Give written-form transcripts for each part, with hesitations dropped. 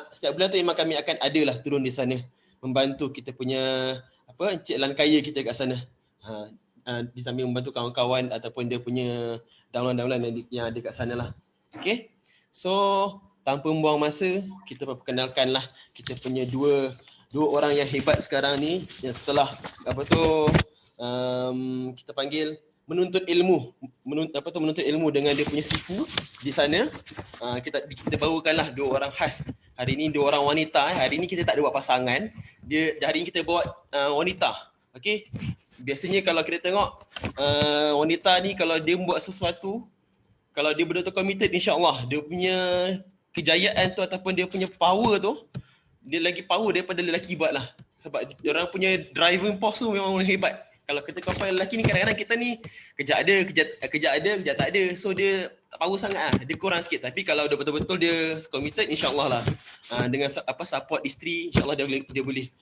setiap bulan tu memang kami akan adalah turun di sana membantu kita punya encik lan kaya kita kat sana. Di samping membantu kawan-kawan ataupun dia punya downline-downline yang ada kat sana lah. Okay. So tanpa membuang masa, kita perkenalkanlah kita punya dua orang yang hebat sekarang ni yang setelah kita panggil menuntut ilmu dengan dia punya sifu di sana. Kita bawakanlah dua orang khas. Hari ni dua orang wanita. Hari ni kita tak ada buat pasangan. Hari ni kita bawa wanita. Okey. Biasanya kalau kita tengok wanita ni kalau dia buat sesuatu, kalau dia betul-betul committed, insya-Allah dia punya kejayaan tu ataupun dia punya power tu dia lagi power daripada lelaki buat lah. Sebab dia orang punya driving force tu memang hebat. Kalau kita compare lelaki ni, kadang-kadang kita ni kerja ada, tak ada. So dia tak power sangat lah. Dia kurang sikit. Tapi kalau dia betul-betul dia committed, insya-Allah lah. Dengan support isteri, insya-Allah dia boleh.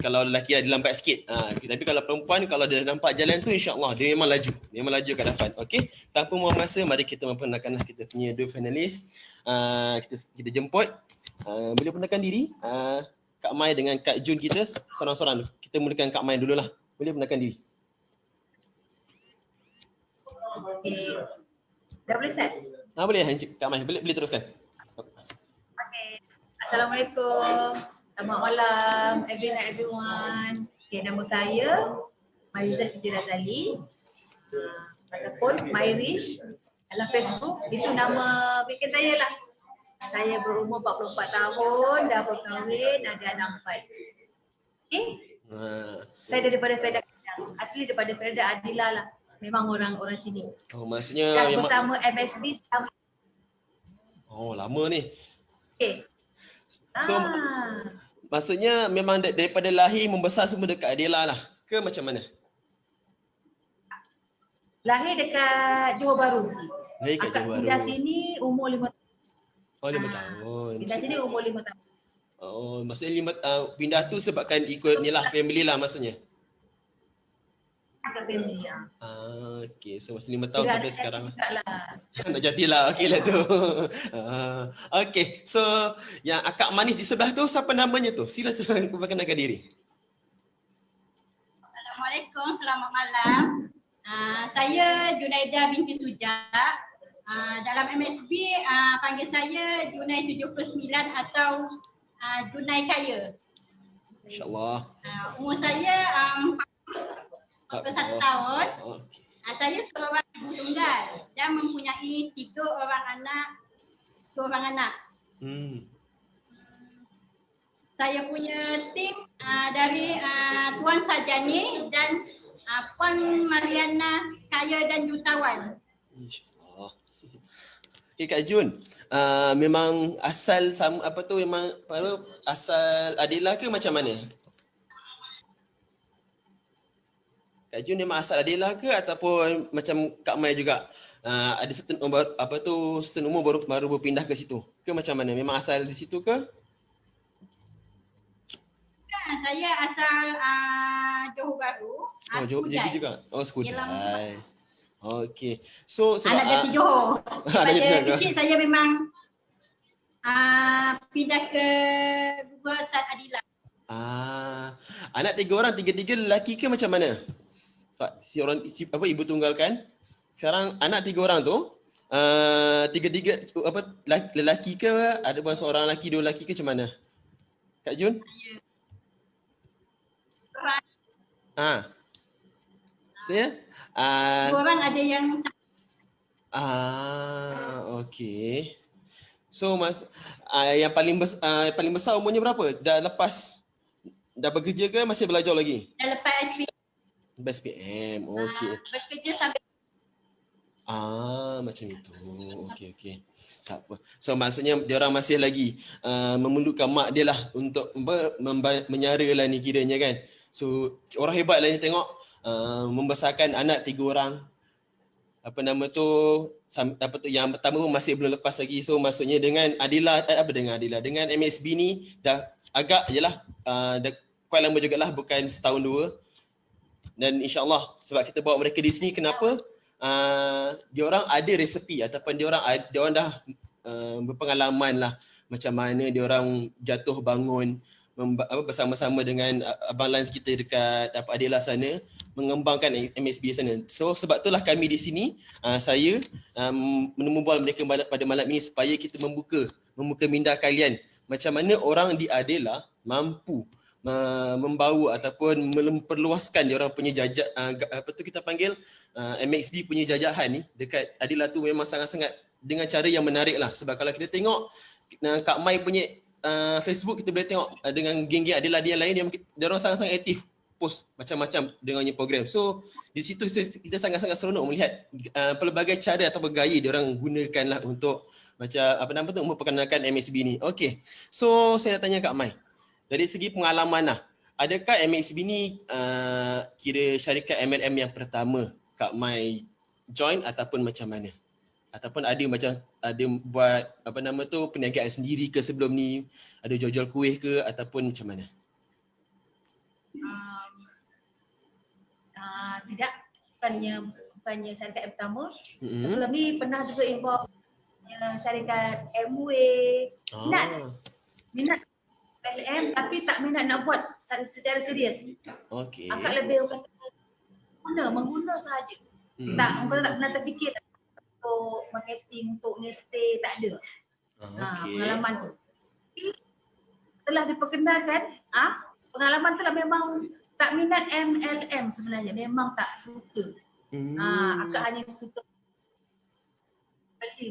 Kalau lelaki ada lambat sikit. Tapi kalau perempuan, kalau dia nampak jalan tu, insya-Allah dia memang laju. Dia memang laju ke depan. Okey. Tanpa membuang masa, mari kita memperkenalkan kita punya dua finalis. Kita jemput. Boleh perkenalkan diri. Kak Mai dengan Kak Jun kita seorang-seorang. Kita mulakan Kak Mai dululah. Boleh perkenalkan diri. Okay. Dah boleh set? Boleh Kak Mai. Boleh teruskan. Okay. Assalamualaikum. Selamat malam everyone. Okay, nama saya Marizat Binti Razali. Ataupun Myrish dalam Facebook. Itu nama bikin saya lah. Saya berumur 44 tahun, dah berkahwin, ada anak 4. Okay? Saya daripada Fedak. Asli daripada Fedak Adila lah. Memang orang sini. Oh, maksudnya dan bersama MSB selama. Oh, lama ni. Okay. So, maksudnya memang daripada lahir membesar semua dekat Adila lah ke macam mana? Lahir dekat Johor Bahru. Lahir kat Johor Bahru. Pindah sini umur 5 tahun. Oh, 5 tahun. Pindah sini umur 5 tahun. Oh, maksudnya pindah tu sebabkan ikut ni lah, family lah maksudnya. Agak family lah. Okey. So masa 5 tahun sudah sampai sekarang. Lah. Nak jadilah. Okey lah tu. Okey. So yang akak manis di sebelah tu siapa namanya tu? Sila perkenalkan diri. Assalamualaikum, selamat malam. Saya Junaida binti Suja. Dalam MSB panggil saya Junai 79 atau Junai Kaya. InsyaAllah. Umur saya 41 tahun. Saya seorang ibu tunggal dan mempunyai 3 orang anak. Saya punya tim dari Tuan Sajani dan Puan Mariana Kaya dan Jutawan. InsyaAllah. Okay, Kak Jun, memang asal memang asal Adila ke macam mana? Kak Jun memang asal Adila ke ataupun macam Kak Mai juga ada certain umur baru berpindah ke situ ke macam mana? Memang asal di situ ke? Saya asal Johor Bahru. Johor juga. Oh, Skudai. Okey. So sebab anak jati Johor. Pada kecil saya memang pindah ke Gugusan Adila. Anak 3 orang, 3 lelaki ke macam mana? Si ibu tunggal kan? Sekarang anak 3 orang tu 3 lelaki ke ada pun seorang lelaki 2 lelaki ke macam mana? Kak Jun? Saya 2 orang ada yang okey. So yang paling besar umurnya berapa? Dah bekerja ke masih belajar lagi? Dah lepas SPM. Okey. Bekerja sampai macam itu. Okey. Tak apa. So maksudnya dia orang masih lagi memerlukan mak dia lah untuk menyara lah ni kiranya kan. So orang hebat lah ni tengok membesarkan anak 3 orang. Yang pertama pun masih belum lepas lagi. So maksudnya dengan dengan MSB ni dah agak jelah dah quite lama jugalah, bukan setahun 2. Dan insya-Allah sebab kita bawa mereka di sini, kenapa? Dia orang ada resepi ataupun dia orang dah berpengalaman lah macam mana dia orang jatuh bangun bersama-sama dengan Abang Lance kita dekat Adela sana, mengembangkan MSB sana. So sebab itulah kami di sini, saya menemui mereka pada malam ini supaya kita membuka minda kalian macam mana orang di Adela mampu membawa ataupun memperluaskan dia orang punya jajak kita panggil MXD punya jajahan ni dekat Adela tu memang sangat-sangat dengan cara yang menarik lah. Sebab kalau kita tengok Kak Mai punya Facebook, kita boleh tengok dengan geng-geng Adela dia lain yang dia orang sangat-sangat aktif post macam-macam dengannya program. So di situ kita sangat-sangat seronok melihat pelbagai cara atau gaya dia orang gunakanlah untuk macam memperkenalkan MXB ni. Okay, so saya nak tanya Kak Mai, dari segi pengalaman lah, adakah MXB ni kira syarikat MLM yang pertama Kak Mai join ataupun macam mana? Ataupun ada buat perniagaan sendiri ke sebelum ni, ada jual-jual kuih ke ataupun macam mana? Tidak, bukannya syarikat yang pertama. Sebelum ni pernah juga involve syarikat Amway. Minat MLM tapi tak minat nak buat secara serius. Okey. Agak lebih mengguna sahaja. Tak pernah terfikir untuk marketing, untuk ngestir, tak ada. Pengalaman tu. Setelah diperkenalkan, pengalaman tu lah memang tak minat MLM sebenarnya, memang tak suka. Akak hanya suka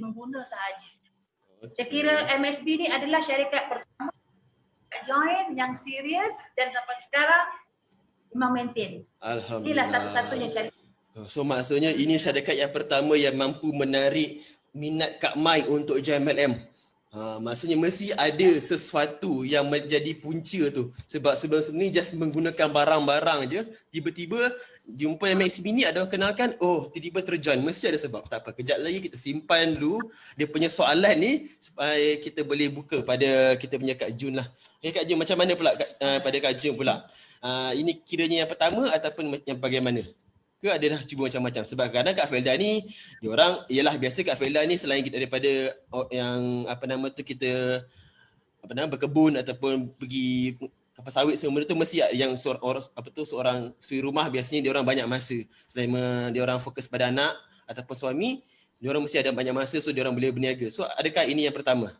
mengguna sahaja. Saya kira MSB ni adalah syarikat pertama join yang serius dan sampai sekarang memang maintain. Alhamdulillah. Inilah satu-satunya syarikat. So maksudnya ini syarikat yang pertama yang mampu menarik minat Kak Mai untuk join MLM. Maksudnya mesti ada sesuatu yang menjadi punca tu. Sebab sebelum ni just menggunakan barang-barang je, tiba-tiba jumpa MXB ni ada kenalkan, tiba-tiba terjoin. Mesti ada sebab. Tak apa, kejap lagi kita simpan dulu dia punya soalan ni supaya kita boleh buka pada kita punya Kak Jun lah. Okay, Kak Jun, macam mana pula pada Kak Jun pula? Ini kiranya yang pertama ataupun yang bagaimana? Ke ada dah cuba macam-macam? Sebab kadang Kak Felda ni dia orang ialah biasa Kak Felda ni selain daripada yang kita berkebun ataupun pergi kapal sawit semua tu, mesti yang seorang suri rumah biasanya dia orang banyak masa. Selain dia orang fokus pada anak ataupun suami, dia orang mesti ada banyak masa, so dia orang boleh berniaga. So adakah ini yang pertama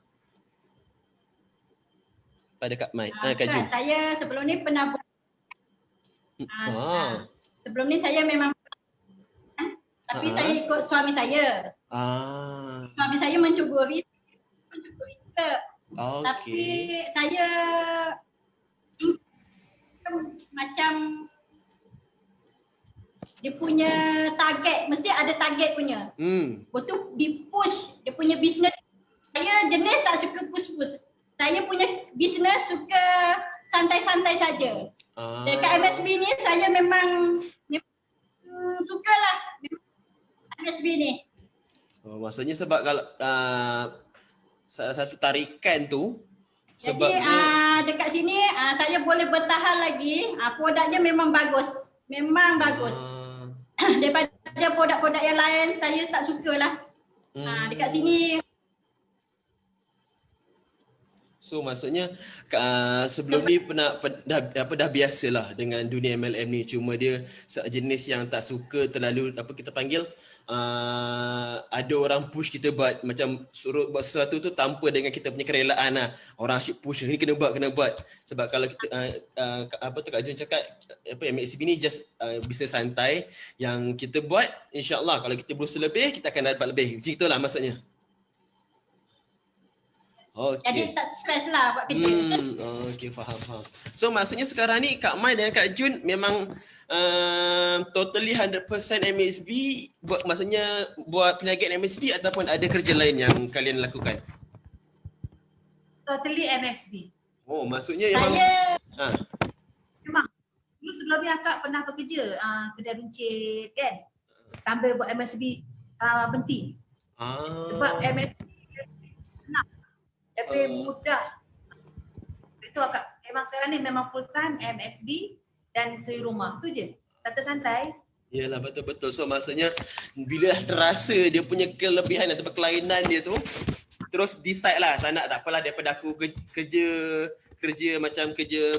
pada Kak Mai? Kak Jun. Saya sebelum ni pernah sebelum ni saya memang tapi saya ikut suami saya. Suami saya mencuburi juga. Tapi saya macam dia punya target, mesti ada target punya. Betul di-push dia punya bisnes. Saya jenis tak suka push-push. Saya punya bisnes suka santai-santai saja. Dekat MSB ni saya memang sukalah MSB ni. Maksudnya sebab kalau salah satu tarikan tu jadi dekat sini saya boleh bertahan lagi. Produknya memang bagus. Memang bagus. Daripada produk-produk yang lain saya tak sukalah. Dekat sini. So maksudnya sebelum ni dah biasalah dengan dunia MLM ni, cuma dia jenis yang tak suka terlalu kita panggil ada orang push kita buat macam suruh buat sesuatu tu tanpa dengan kita punya kerelaan lah. Orang asyik push ni kena buat. Sebab kalau kita Kak Jun cakap MXB ni just bisnes santai yang kita buat, insya-Allah kalau kita berusaha lebih kita akan dapat lebih. Macam itulah maksudnya. Okay. Jadi tak stres lah buat kerja. Okay, faham. So maksudnya sekarang ni Kak Mai dan Kak Jun memang totally 100% MSB, maksudnya buat perniagaan MSB ataupun ada kerja lain yang kalian lakukan? Totally MSB. Maksudnya saya memang dulu sebelum ni akak pernah bekerja kedai runcit kan. Sambil buat MSB berhenti. Sebab MSB lebih mudah. Itu akak memang sekarang ni memang full time MSB dan suri rumah. Tu je. Santai-santai. Yalah, betul-betul. So maksudnya bila dah terasa dia punya kelebihan atau kelainan dia tu, terus decide lah, tak nak tak apalah daripada aku kerja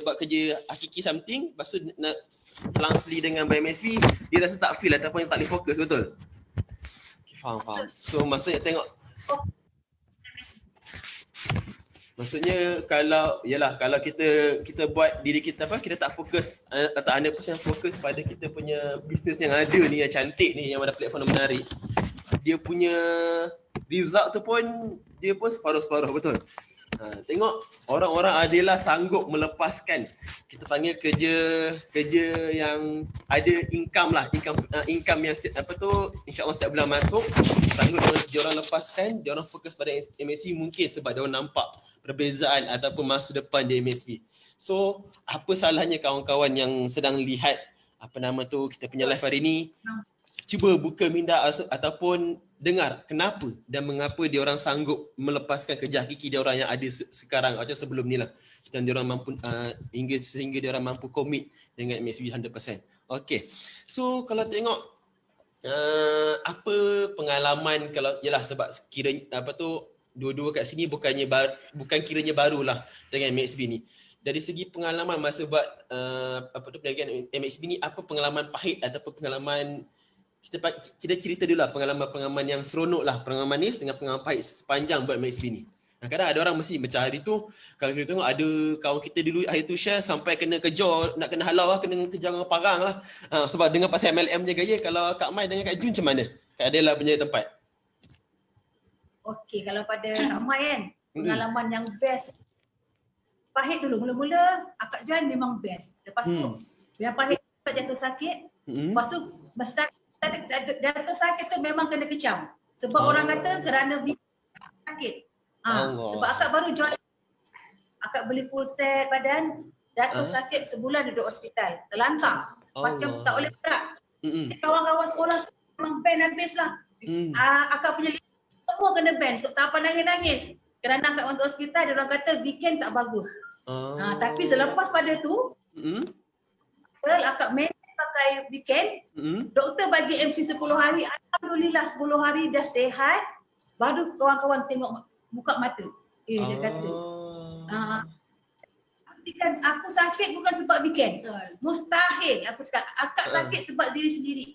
buat kerja hakiki something, lepas tu nak selang-seli dengan BMSB, dia rasa tak feel ataupun tak boleh fokus, betul? Okay, faham. So maksudnya tengok, maksudnya kalau kita buat diri kita kita tak fokus atau 100% fokus pada kita punya bisnes yang ada ni, yang cantik ni, yang ada platform yang menarik, dia punya result tu pun dia pun separuh-separuh, betul? Tengok orang-orang adalah sanggup melepaskan, kita panggil kerja yang ada income lah, income yang insya-Allah setiap bulan masuk, sanggup dia orang lepaskan, dia orang fokus pada MSB mungkin sebab dia orang nampak perbezaan ataupun masa depan di MSB. So apa salahnya kawan-kawan yang sedang lihat kita punya live hari ni, cuba buka minda ataupun dengar kenapa dan mengapa dia orang sanggup melepaskan kerja hakiki dia orang yang ada sekarang atau sebelum ni lah, dan dia orang mampu sehingga dia orang mampu komit dengan MSB 100%. Okay, so kalau tengok apa pengalaman, kalau yalah sebab kiranya dua-dua kat sini bukan kiranya barulah dengan MSB ni. Dari segi pengalaman masa buat perniagaan MSB ni, apa pengalaman pahit ataupun pengalaman, kita cerita dulu lah pengalaman yang seronok lah, pengalaman manis dengan pengalaman pahit sepanjang buat MSB ni. Kadang ada orang mesti macam hari tu, kalau kita tengok ada kawan kita dulu hari tu share sampai kena kejar, nak kena halau lah, kena kejar dengan parang lah. Sebab dengan pasal MLM punya gaya. Kalau Kak Mai dengan Kak Jun macam mana? Kak Adela punya tempat. Okey, kalau pada Kak Mai kan, pengalaman yang best, pahit dulu. Mula-mula Kak Jan memang best. Lepas tu, yang pahit jatuh sakit. Lepas tu, masa jatuh sakit tu memang kena kecam. Sebab orang kata kerana sakit. Sebab akak baru join, akak beli full set badan, jatuh sakit sebulan duduk hospital, terlantar, macam tak boleh gerak. Kawan-kawan sekolah memang ban habis lah. Akak punya semua kena ban, so tak apa nangis-nangis. Kerana akak masuk hospital, dia orang kata weekend tak bagus. Tapi selepas pada tu, akak maintain pakai weekend, doktor bagi MC 10 hari, alhamdulillah 10 hari dah sihat, baru kawan-kawan tengok buka mata. Dia kata. Kan aku sakit bukan sebab weekend. Mustahil aku cakap. Akak sakit sebab diri sendiri.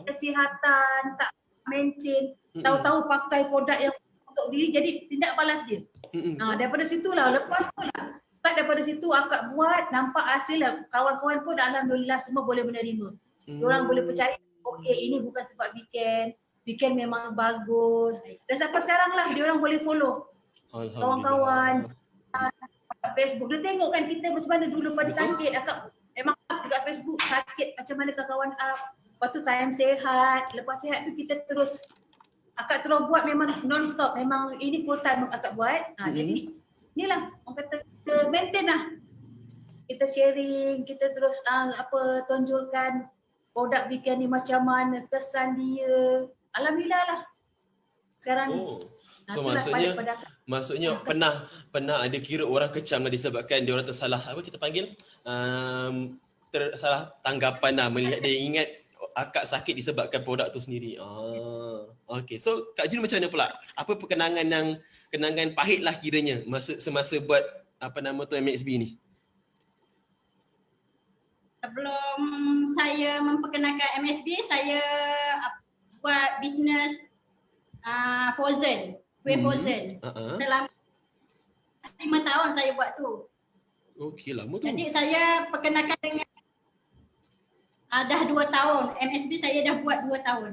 Kesihatan, tak maintain, tahu-tahu pakai produk yang untuk diri, jadi tindak balas dia. Daripada situlah, lepas tu lah. Start daripada situ akak buat, nampak hasil lah. Kawan-kawan pun alhamdulillah semua boleh menerima. Diorang boleh percaya, okey ini bukan sebab weekend. Weekend memang bagus. Dan sampai sekarang lah diorang boleh follow kawan-kawan Facebook. Dia tengok kan kita macam mana dulu pada sakit. Akak memang dekat Facebook sakit macam mana kawan lepas tu time sehat. Lepas sehat tu kita terus, akak terus buat memang non-stop. Memang ini full time akak buat. Jadi inilah orang kata kita maintain lah. Kita sharing, kita terus tonjolkan produk weekend ni macam mana, kesan dia. Alhamdulillah lah. Sekarang ni. So maksudnya pernah ada kira orang kecam lah disebabkan dia orang tersalah, apa kita panggil, tersalah tanggapan lah, melihat dia ingat akak sakit disebabkan produk tu sendiri. Okay. So Kak Jun macam mana pula? Apa kenangan pahit lah kiranya semasa buat MXB ni? Sebelum saya memperkenalkan MSB, saya buat bisnes frozen, kuih frozen. Selama 5 tahun saya buat tu. Okey, lama tu. Jadi saya perkenalkan dengan dah 2 tahun. MSB saya dah buat 2 tahun.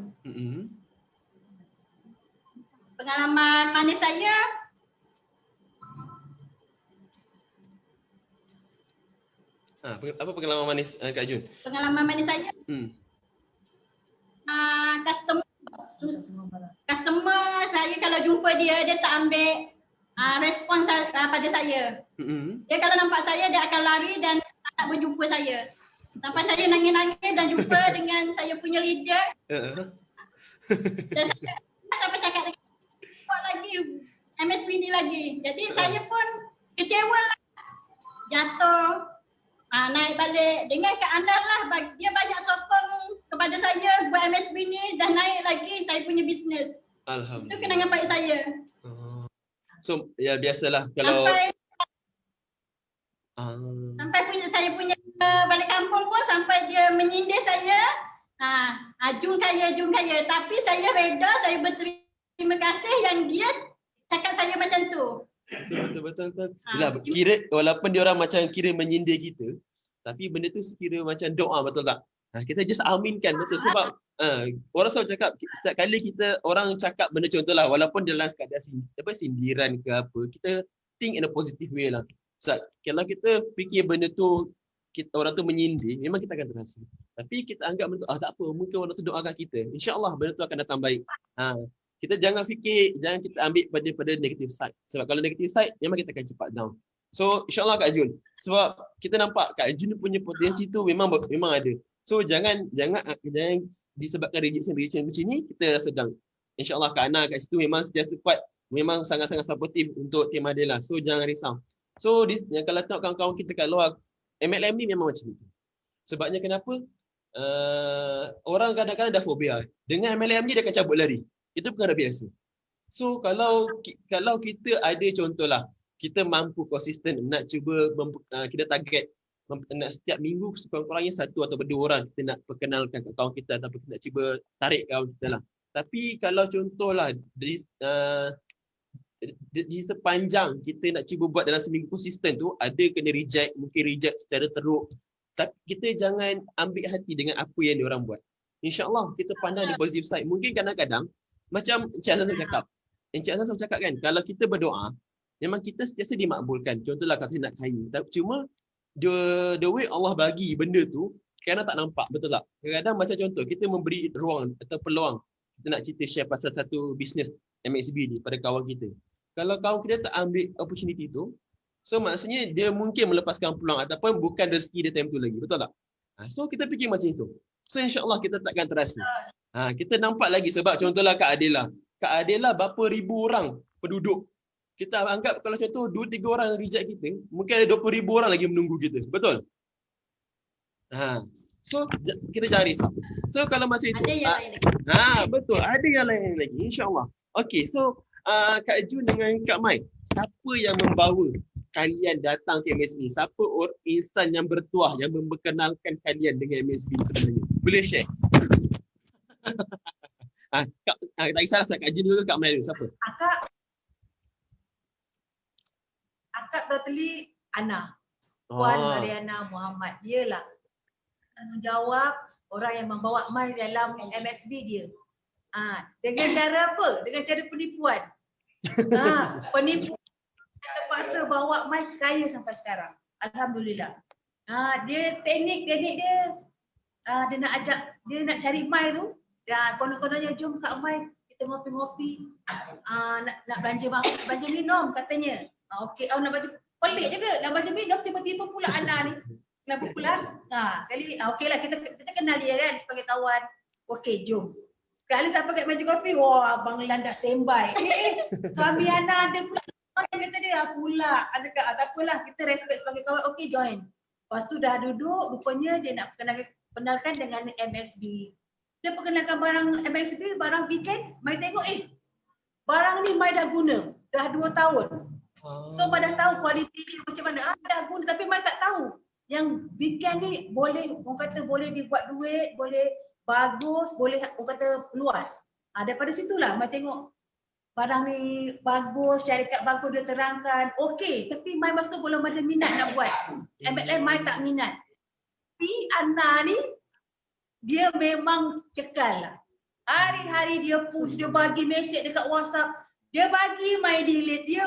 Pengalaman manis saya, apa pengalaman manis Kak Jun? Pengalaman manis saya, customer saya kalau jumpa dia tak ambil respon pada saya. Dia kalau nampak saya, dia akan lari dan tak berjumpa saya. Sampai saya nangis-nangis dan jumpa dengan saya punya leader. Dan saya sampai cakap buat lagi MSB ni lagi. Jadi saya pun kecewa lah. Jatuh. Naik balik dengan Kak Andah lah, dia banyak sokong kepada saya buat MSB ni, dah naik lagi saya punya bisnes. Alhamdulillah. Itu kenangan baik saya. So ya biasalah kalau sampai saya punya balik kampung pun sampai dia menyindir saya. Jun kaya. Tapi saya reda, saya berterima kasih yang dia cakap saya macam tu. Betul. Yalah, kira walaupun dia orang macam kira menyindir kita, tapi benda tu kira macam doa, betul tak? Kita just aminkan, betul, sebab orang selalu cakap setiap kali kita orang cakap benda contohlah walaupun dalam sekadar sindiran ke apa, kita think in a positive way lah. So, kalau kita fikir benda tu orang tu menyindir, memang kita akan terasa. Tapi kita anggap benda tu tak apa, mungkin orang tu doakan kita. InsyaAllah benda tu akan datang baik. Kita jangan kita ambil pada negative side. Sebab kalau negative side, memang kita akan cepat down. So insyaAllah Kak Jun, sebab kita nampak Kak Jun punya potensi tu memang ada. So jangan disebabkan rejection macam ni, kita rasa down. InsyaAllah Kak Ana kat situ memang sentiasa kuat, memang sangat-sangat supportive untuk tim Adela. So jangan risau. So kalau tengok kawan-kawan kita kat luar, MLM ni memang macam tu. Sebabnya kenapa? Orang kadang-kadang dah fobia. Dengan MLM ni dia akan cabut lari. Itu perkara biasa. So kalau kita ada contohlah, kita mampu konsisten nak cuba kita target nak setiap minggu sekurang-kurangnya 1 atau 2 orang kita nak perkenalkan kat kawan kita ataupun kita nak cuba tarik kawan kita lah. Tapi kalau contohlah di sepanjang kita nak cuba buat dalam seminggu konsisten tu, ada kena mungkin reject secara teruk. Tapi kita jangan ambil hati dengan apa yang diorang buat. InsyaAllah kita pandang di positive side. Mungkin kadang-kadang macam Encik Azam cakap. Encik Azam cakap kan, kalau kita berdoa, memang kita sentiasa dimakbulkan. Contohlah kalau kita nak kaya. Cuma the way Allah bagi benda tu, kadang tak nampak, betul tak? Kadang-kadang macam contoh, kita memberi ruang atau peluang. Kita nak cerita share pasal satu bisnes MXB ni pada kawan kita. Kalau kawan kita tak ambil opportunity tu, so maksudnya dia mungkin melepaskan peluang ataupun bukan rezeki dia time tu lagi, betul tak? So kita fikir macam itu. So insyaAllah kita takkan terasa. Kita nampak lagi sebab contohlah Kak Adela. Kak Adela berapa ribu orang penduduk. Kita anggap kalau contoh 2-3 orang reject kita, mungkin ada 20,000 orang lagi menunggu kita. Betul? So kita jangan risau. So kalau macam itu. Ada yang lain lagi. Betul. Ada yang lain lagi. InsyaAllah. Okay, so Kak Jun dengan Kak Mai, siapa yang membawa kalian datang ke MSB? Siapa insan yang bertuah yang memperkenalkan kalian dengan MSB sebenarnya? Boleh share? Tak kisahlah Kak Jun dulu ke Kak Mai dulu, siapa? Akak totally Ana. Puan Mariana Muhammad. Dia lah tanggungjawab orang yang membawa Mai dalam MSB dia. Dengan cara apa? Dengan cara penipuan. Penipuan terpaksa bawa Mai kaya sampai sekarang. Alhamdulillah. Dia teknik dia dia nak ajak, dia nak cari Mai tu. Konon-kononnya jom Kak Mai kita ngopi-ngopi. Nak belanja minum katanya. Okey, nak belanja pelik je ke? Nak belanja minum tiba-tiba pula Ana ni. Kenapa pula? Okeylah kita kenal dia kan sebagai kawan. Okey, jom. Kali sampai kat meja kopi, Abang Lan dah standby. Suami Ana ada pula. Kata dia, pula. Ada cakap, tak apalah, kita respect sebagai kawan. Okey, join. Lepas tu dah duduk, rupanya dia nak perkenalkan dengan MSB. Dia perkenalkan barang MSB, barang weekend. Mai tengok, barang ni Mai dah guna. Dah 2 tahun. So, Mai dah tahu kualiti dia macam mana. Dah guna, tapi Mai tak tahu. Yang weekend ni boleh, orang kata boleh dibuat duit, boleh bagus, boleh orang kata luas. Daripada situlah Mai tengok barang ni bagus, syarikat bagus dia terangkan. Okey, tapi Mai masa tu belum ada minat nak buat. MLM Mai tak minat. Tapi Ana ni dia memang cekal lah. Hari-hari dia push, dia bagi mesej dekat WhatsApp. Dia bagi Mai delete,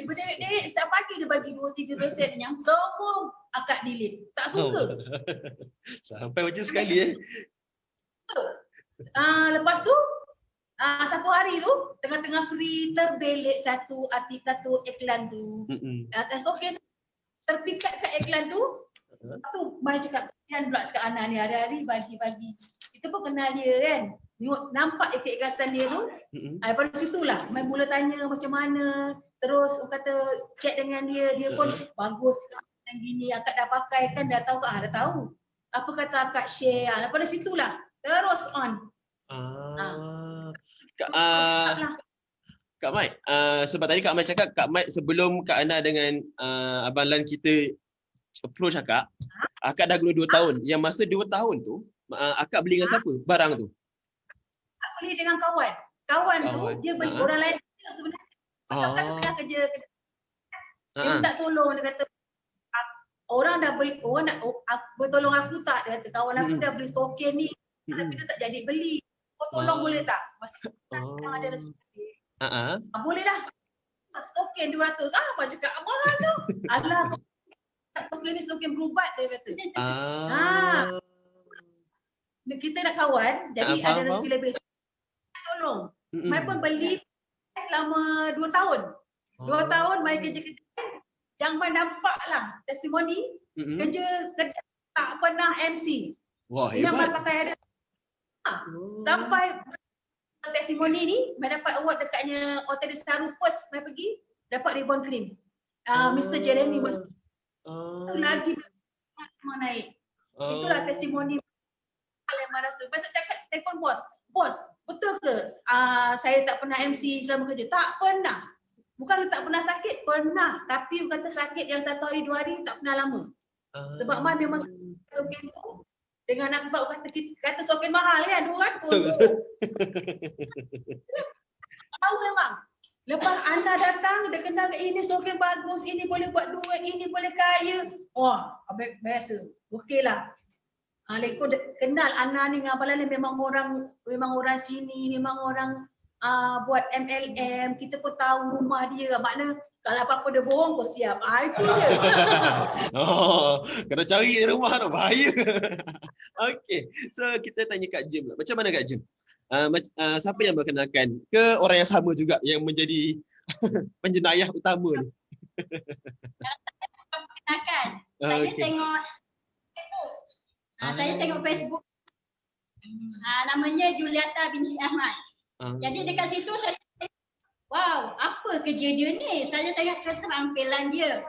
Berdek-dek setiap pagi dia bagi 2-3 mesej yang semua akak delete. Tak suka. Sampai macam sekali Lepas tu satu hari tu tengah-tengah free terbelik satu iklan tu. Okay, terpikat kat iklan tu. Lepas tu Mai cakap, kan pula cakap Ana ni hari-hari bagi-bagi. Kita pun kenal dia kan. Nampak ikhlasan dia tu. Daripada situlah Mai mula tanya macam mana. Terus orang kata chat dengan dia pun bagus yang gini akak dah pakai kan, dah tahu dah tahu. Apa kata akak share. Daripada situlah terus on. Kak Mai, sebab tadi Kak Mai cakap, Kak Mai sebelum Kak Ana dengan Abang Lan kita approach akak, akak dah guna 2 tahun. Yang masa 2 tahun tu, akak beli dengan siapa barang tu? Tak beli dengan kawan. Kawan tu Kawan. dia beli orang lain juga sebenarnya. Pasal kan tengah kerja. Dia minta tolong, dia kata orang dah beli, orang nak bertolong aku tak? Dia kata kawan aku dah beli token ni tapi dia tak jadi beli. Kau tolong boleh tak? Masa ada rezeki. Boleh lah. Token 200. Abang cakap mahal tu. Alah, token ni token berubat dia kata. Kita nak kawan, jadi ada rezeki lebih. Tolong. Mai pun beli selama 2 tahun. 2 tahun mai kerja. Yang Mai nampak lah testimoni, kerja tak pernah MC. Wah, yang Mai hebat. pakai ada. Sampai testimoni ni, Mai dapat award dekatnya Hotel Desaru first, Mai pergi, dapat ribbon cream. Mr. Jeremy lagi mau naik. Itulah testimoni yang Mai rasa. Mai cakap telefon bos. Bos, betul ke saya tak pernah MC selama kerja? Tak pernah. Bukan tak pernah sakit, pernah. Tapi kata sakit yang 1 hari 2 hari tak pernah lama. Sebab Mai memang soken tu dengan sebab kata soken mahal kan, 200 tu. Tahu memang. Lepas Ana datang, dia kenal ini soken bagus, ini boleh buat duit, ini boleh kaya. Wah, biasa. Okeylah. Lekor kenal Ana ni dengan Abang Lan memang orang sini, memang orang buat MLM, kita pun tahu rumah dia. Makna kalau apa-apa dia bohong kau siap. Itu je. Kena cari rumah tu, bahaya. Okey, so kita tanya Kak Jim lah. Macam mana Kak Jim? Siapa yang berkenalkan? Ke orang yang sama juga yang menjadi penjenayah utama ni? Kenalkan. Saya tengok Facebook. Saya tengok Facebook. Namanya Juliata binti Ahmad. Jadi dekat situ saya wow, apa kerja dia ni? Saya tengok keterampilan dia.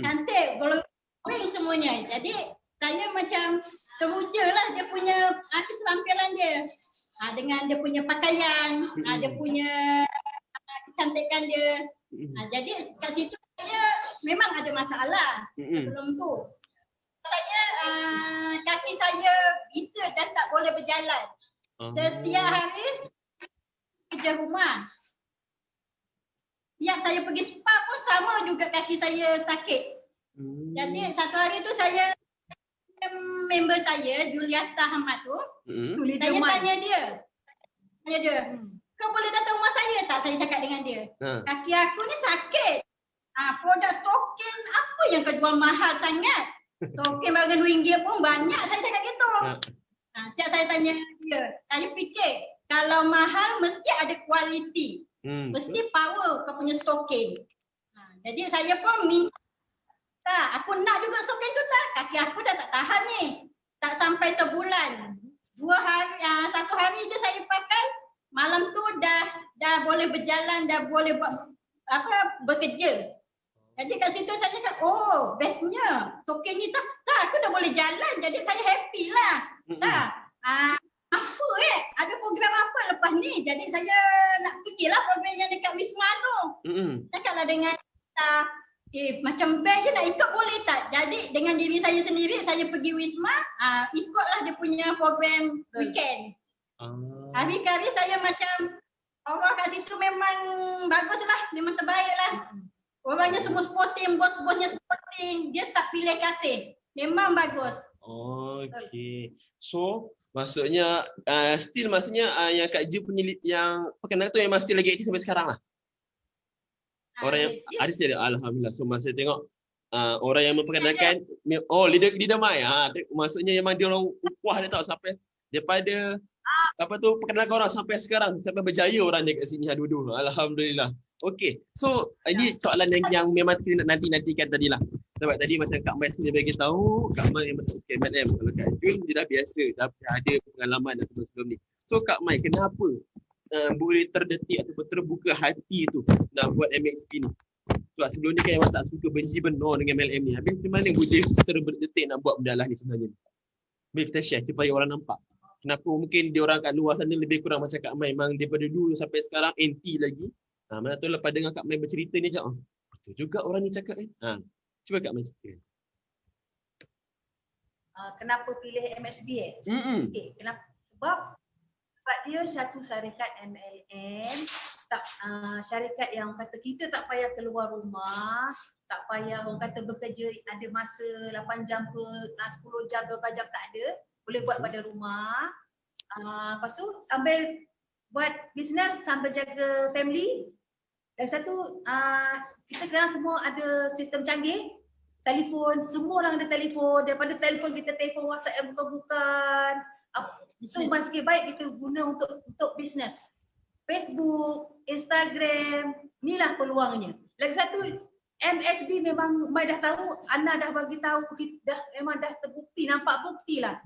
Cantik, glowing semuanya. Jadi saya macam teruja lah dia punya keterampilan dia. Dengan dia punya pakaian, dia punya kecantikan dia. Jadi kat situ saya memang ada masalah sebelum tu. Saya kaki saya bisa dan tak boleh berjalan. Setiap hari kerja rumah. Tiap saya pergi spa pun sama juga kaki saya sakit. Jadi satu hari tu saya member saya Juliata Ahmad tu, saya tanya dia. Kau boleh datang rumah saya tak? Saya cakap dengan dia. Kaki aku ni sakit. Produk stokin apa yang kau jual mahal sangat? Stokin bagian RM2 pun banyak, saya cakap gitu. Siap saya tanya dia. Saya fikir kalau mahal mesti ada kualiti. Mesti power kau punya stokin. Jadi saya pun minta, aku nak juga stokin tu tak. Kaki aku dah tak tahan ni. Tak sampai sebulan. 2 hari, 1 hari je saya pakai. Malam tu dah boleh berjalan, dah boleh bekerja. Jadi kat situ saya cakap, oh bestnya. Stokin ni tak, aku dah boleh jalan. Jadi saya happy lah. Apa ada program apa lepas ni? Jadi saya nak fikirlah program yang dekat Wisma tu. Cakaplah dengan macam band je nak ikut boleh tak? Jadi dengan diri saya sendiri saya pergi Wisma, ikutlah dia punya program weekend. Hari-hari saya macam orang kat situ memang baguslah, memang terbaiklah. Orangnya semua sporting, bos-bosnya sporting, dia tak pilih kasih. Memang bagus. Okey. So maksudnya still maksudnya yang Kak Ju punya yang perkenalkan tu memang still lagi aktif sampai sekarang lah. Orang yang ada still ada, alhamdulillah. So masa tengok orang yang memperkenalkan leader Mai. Maksudnya memang dia orang upah dia tahu sampai daripada perkenalkan orang sampai sekarang, sampai berjaya orang dia kat sini dua-dua. Alhamdulillah. Okey. So ini soalan yang memang kita nak nanti-nantikan tadilah. Sebab tadi macam Kak Mai sendiri bagi tahu, Kak Mai yang masuk MLM. Kalau Kak Jun dia dah biasa, dah ada pengalaman dah sebelum ni. So Kak Mai, kenapa boleh terdetik ataupun terbuka hati tu nak buat MXP ni? Sebab sebelum ni kan memang tak suka, benci benar dengan MLM ni. Habis macam mana boleh terdetik nak buat benda lah ni sebenarnya? Boleh kita share supaya orang nampak. Kenapa mungkin dia orang kat luar sana lebih kurang macam Kak Mai, memang daripada dulu sampai sekarang anti lagi. Mana tu lepas dengar Kak Mai bercerita ni macam, betul juga orang ni cakap ni. Cuba Kak Mai cerita. Kenapa pilih MSB Okay, kenapa? Sebab dia satu syarikat MLM, tak syarikat yang kata kita tak payah keluar rumah, tak payah orang kata bekerja ada masa 8 jam ke 10 jam, 12 jam tak ada, boleh buat pada rumah. Lepas tu sambil buat bisnes sambil jaga family. Dan satu kita sekarang semua ada sistem canggih, telefon, semua orang ada telefon, daripada telefon kita telefon WhatsApp yang bukan-bukan. Itu makin baik kita guna untuk bisnes. Facebook, Instagram, inilah peluangnya. Lagi satu, MSB memang Mai dah tahu, Ana dah bagi tahu, memang dah terbukti, nampak bukti lah.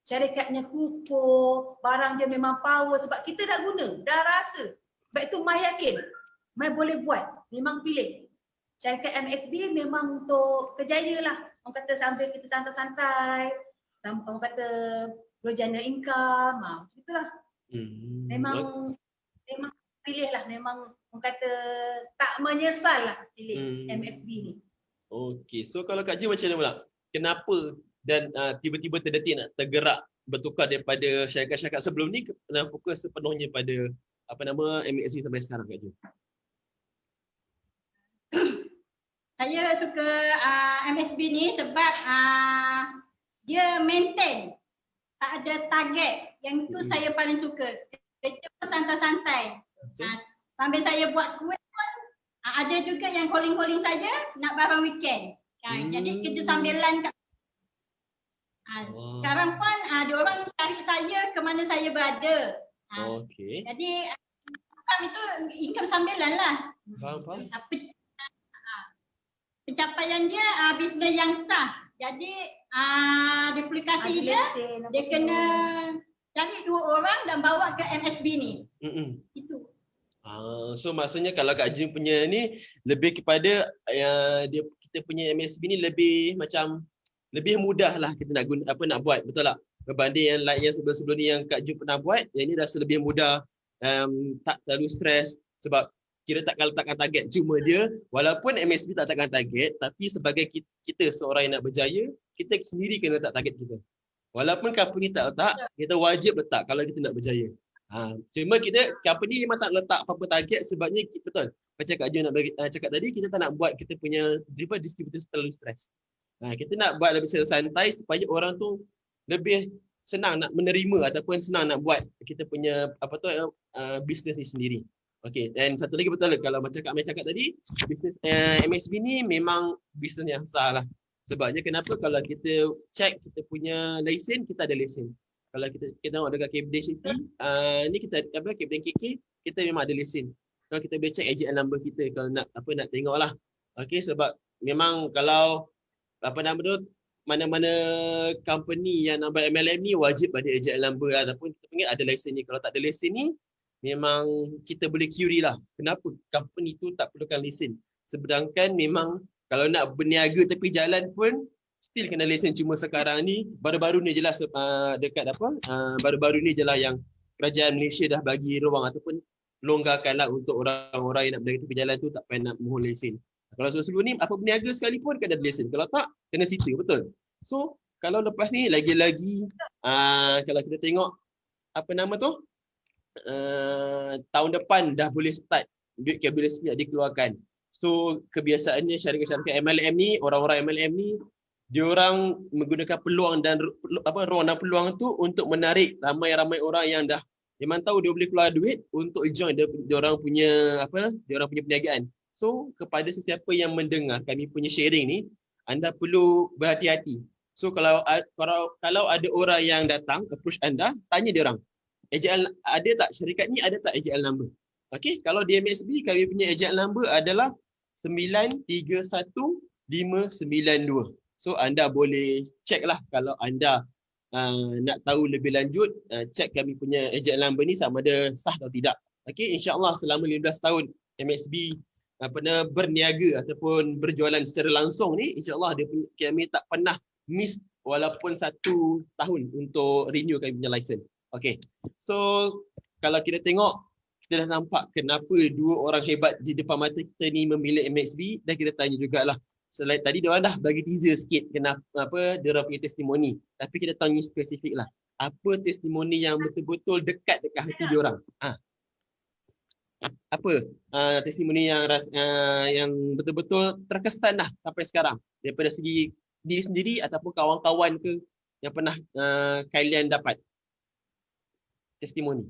Syarikatnya kukuh, barang dia memang power sebab kita dah guna, dah rasa. Sebab itu Mai yakin, Mai boleh buat, memang pilih. Syarikat MSB memang untuk kejaya lah. Orang kata sambil kita santai-santai, orang kata berjana income, itulah. Memang pilih lah, memang orang kata tak menyesal lah pilih MSB ni. Okey, so kalau Kak Ji macam mana pula? Kenapa dan tiba-tiba terdetik nak tergerak bertukar daripada syarikat-syarikat sebelum ni dan fokus sepenuhnya pada MSB sampai sekarang Kak Ji? Saya suka MSB ni sebab dia maintain, tak ada target. Yang tu saya paling suka. Kerja pun santai-santai. Sambil saya buat kuih pun ada juga yang calling-calling saja nak barang weekend. Jadi kerja sambilan kat sekarang pun ada orang cari saya ke mana saya berada. Okey. Jadi itu income sambilan lah. Faham. Pencapaian dia bisnes yang sah. Jadi duplikasi dia kena cari 2 orang dan bawa ke MSB ni. Itu. So maksudnya kalau Kak Jim punya ni lebih kepada kita punya MSB ni lebih macam lebih mudah lah kita nak guna nak buat, betul tak? Berbanding yang lain yang sebelum ni yang Kak Jim pernah buat, yang ni rasa lebih mudah, tak terlalu stres sebab kira kalau takkan target cuma dia, walaupun MSB tak takkan target, tapi sebagai kita seorang yang nak berjaya, kita sendiri kena letak target kita. Walaupun company tak letak, kita wajib letak kalau kita nak berjaya. Cuma company memang tak letak apa-apa target sebabnya betul. Macam Kak Jo nak cakap tadi, kita tak nak buat kita punya distributor terlalu stres. Kita nak buat lebih santai supaya orang tu lebih senang nak menerima ataupun senang nak buat kita punya bisnes ni sendiri. Okey, dan satu lagi betul kalau macam Kak Mai cakap tadi, bisnes MSB ni memang bisnes yang sah lah. Sebabnya kenapa kalau kita check kita punya lesen, kita ada lesen. Kalau kita tengok dekat KBD City, ni kita KBD KK, kita memang ada lesen. Kalau kita boleh check AJL number kita kalau nak tengok lah. Okey, sebab memang kalau mana-mana company yang nak buat MLM ni wajib ada AJL number ataupun kita panggil ada lesen ni. Kalau tak ada lesen ni, memang kita boleh query lah. Kenapa company tu tak perlukan lesen? Sedangkan memang kalau nak berniaga tepi jalan pun still kena lesen. Cuma sekarang ni baru-baru ni je lah baru-baru ni je lah yang kerajaan Malaysia dah bagi ruang ataupun longgarkan lah untuk orang-orang yang nak berniaga tepi jalan tu tak payah nak mohon lesen. Kalau sebelum ni apa berniaga sekalipun kena ada lesen. Kalau tak kena sita, betul. So kalau lepas ni lagi-lagi kalau kita tengok tahun depan dah boleh start duit KBLC nak dikeluarkan. So kebiasaannya syarikat-syarikat MLM ni, orang-orang MLM ni, diorang menggunakan peluang dan ruang dan peluang tu untuk menarik ramai-ramai orang yang dah memang tahu dia boleh keluar duit untuk join diorang punya perniagaan. So kepada sesiapa yang mendengar kami punya sharing ni, anda perlu berhati-hati. So kalau ada orang yang datang approach anda, tanya dia orang, AJL ada tak? Syarikat ni ada tak AJL number? Okey, kalau di MSB kami punya AJL number adalah 931592. So anda boleh check lah kalau anda nak tahu lebih lanjut, check kami punya AJL number ni sama ada sah atau tidak. Okey, insya-Allah selama 15 tahun MSB berniaga ataupun berjualan secara langsung ni, insya-Allah kami tak pernah miss walaupun 1 tahun untuk renew kami punya license. Okay, so kalau kita tengok kita dah nampak kenapa dua orang hebat di depan mata kita ni memilih MXB, dan kita tanya jugalah. Selain tadi dia orang dah bagi teaser sikit kenapa dia orang punya testimoni. Tapi kita tanya spesifik lah. Apa testimoni yang betul-betul dekat hati dia orang? Apa testimoni yang betul-betul terkesan lah sampai sekarang daripada segi diri sendiri ataupun kawan-kawan ke yang pernah kalian dapat testimoni?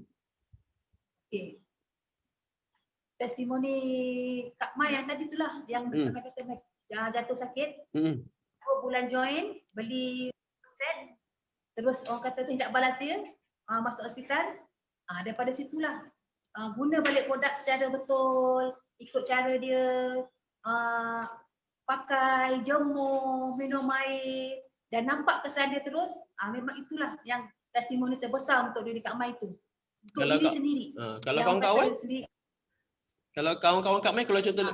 Okay. Testimoni Kak Mai yang tadi itulah yang kata jatuh sakit. Bulan join beli set, terus orang kata tidak balas dia, masuk hospital. Daripada situlah guna balik produk secara betul, ikut cara dia, pakai, jemur, minum air dan nampak kesan dia terus. Memang itulah yang testimoni terbesar untuk diri Kak Mai itu. Untuk diri sendiri. Kalau kawan-kawan? Kalau kawan-kawan Kak Mai, kalau contoh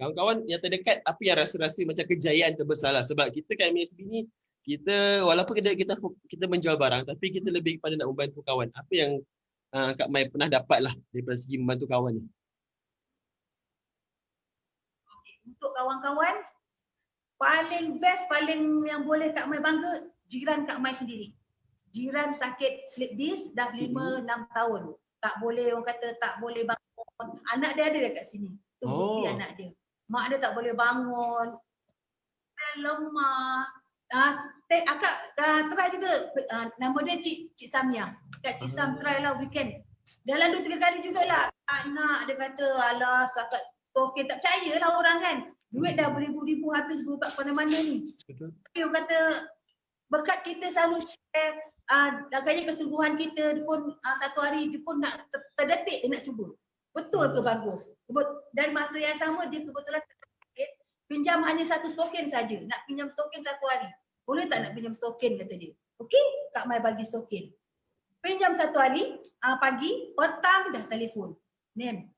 kawan-kawan yang terdekat, apa yang rasa-rasa macam kejayaan terbesar lah. Sebab kita kat MSB ni, kita walaupun kita menjual barang, tapi kita lebih kepada nak membantu kawan. Apa yang Kak Mai pernah dapat lah daripada segi membantu kawan ni? Untuk kawan-kawan, paling best, paling yang boleh Kak Mai bangga, jiran Kak Mai sendiri. Jiran sakit slip disc dah 5-6 tahun. Tak boleh, orang kata tak boleh bangun. Anak dia ada dekat sini. Tu bukti anak dia. Mak dia tak boleh bangun. Dia lemah. Akak dah try juga. Nama dia Cik Samia. Cik Sam try lah weekend. Dalam 2-3 kali jugalah. Anak dia kata, alah akak okey, tak percaya lah orang kan. Duit dah beribu-ribu habis berubat ke mana-mana ni. Betul. Tapi orang kata berkat kita selalu share, agaknya kesungguhan kita, dia pun satu hari dia pun nak terdetik dia nak cuba. Betul ke bagus? Dan masa yang sama dia kebetulan pinjam hanya 1 token saja. Nak pinjam token 1 hari. Boleh tak nak pinjam token kata dia. Okey, Kak Mai bagi token. Pinjam 1 hari, pagi, petang dah telefon. Nem.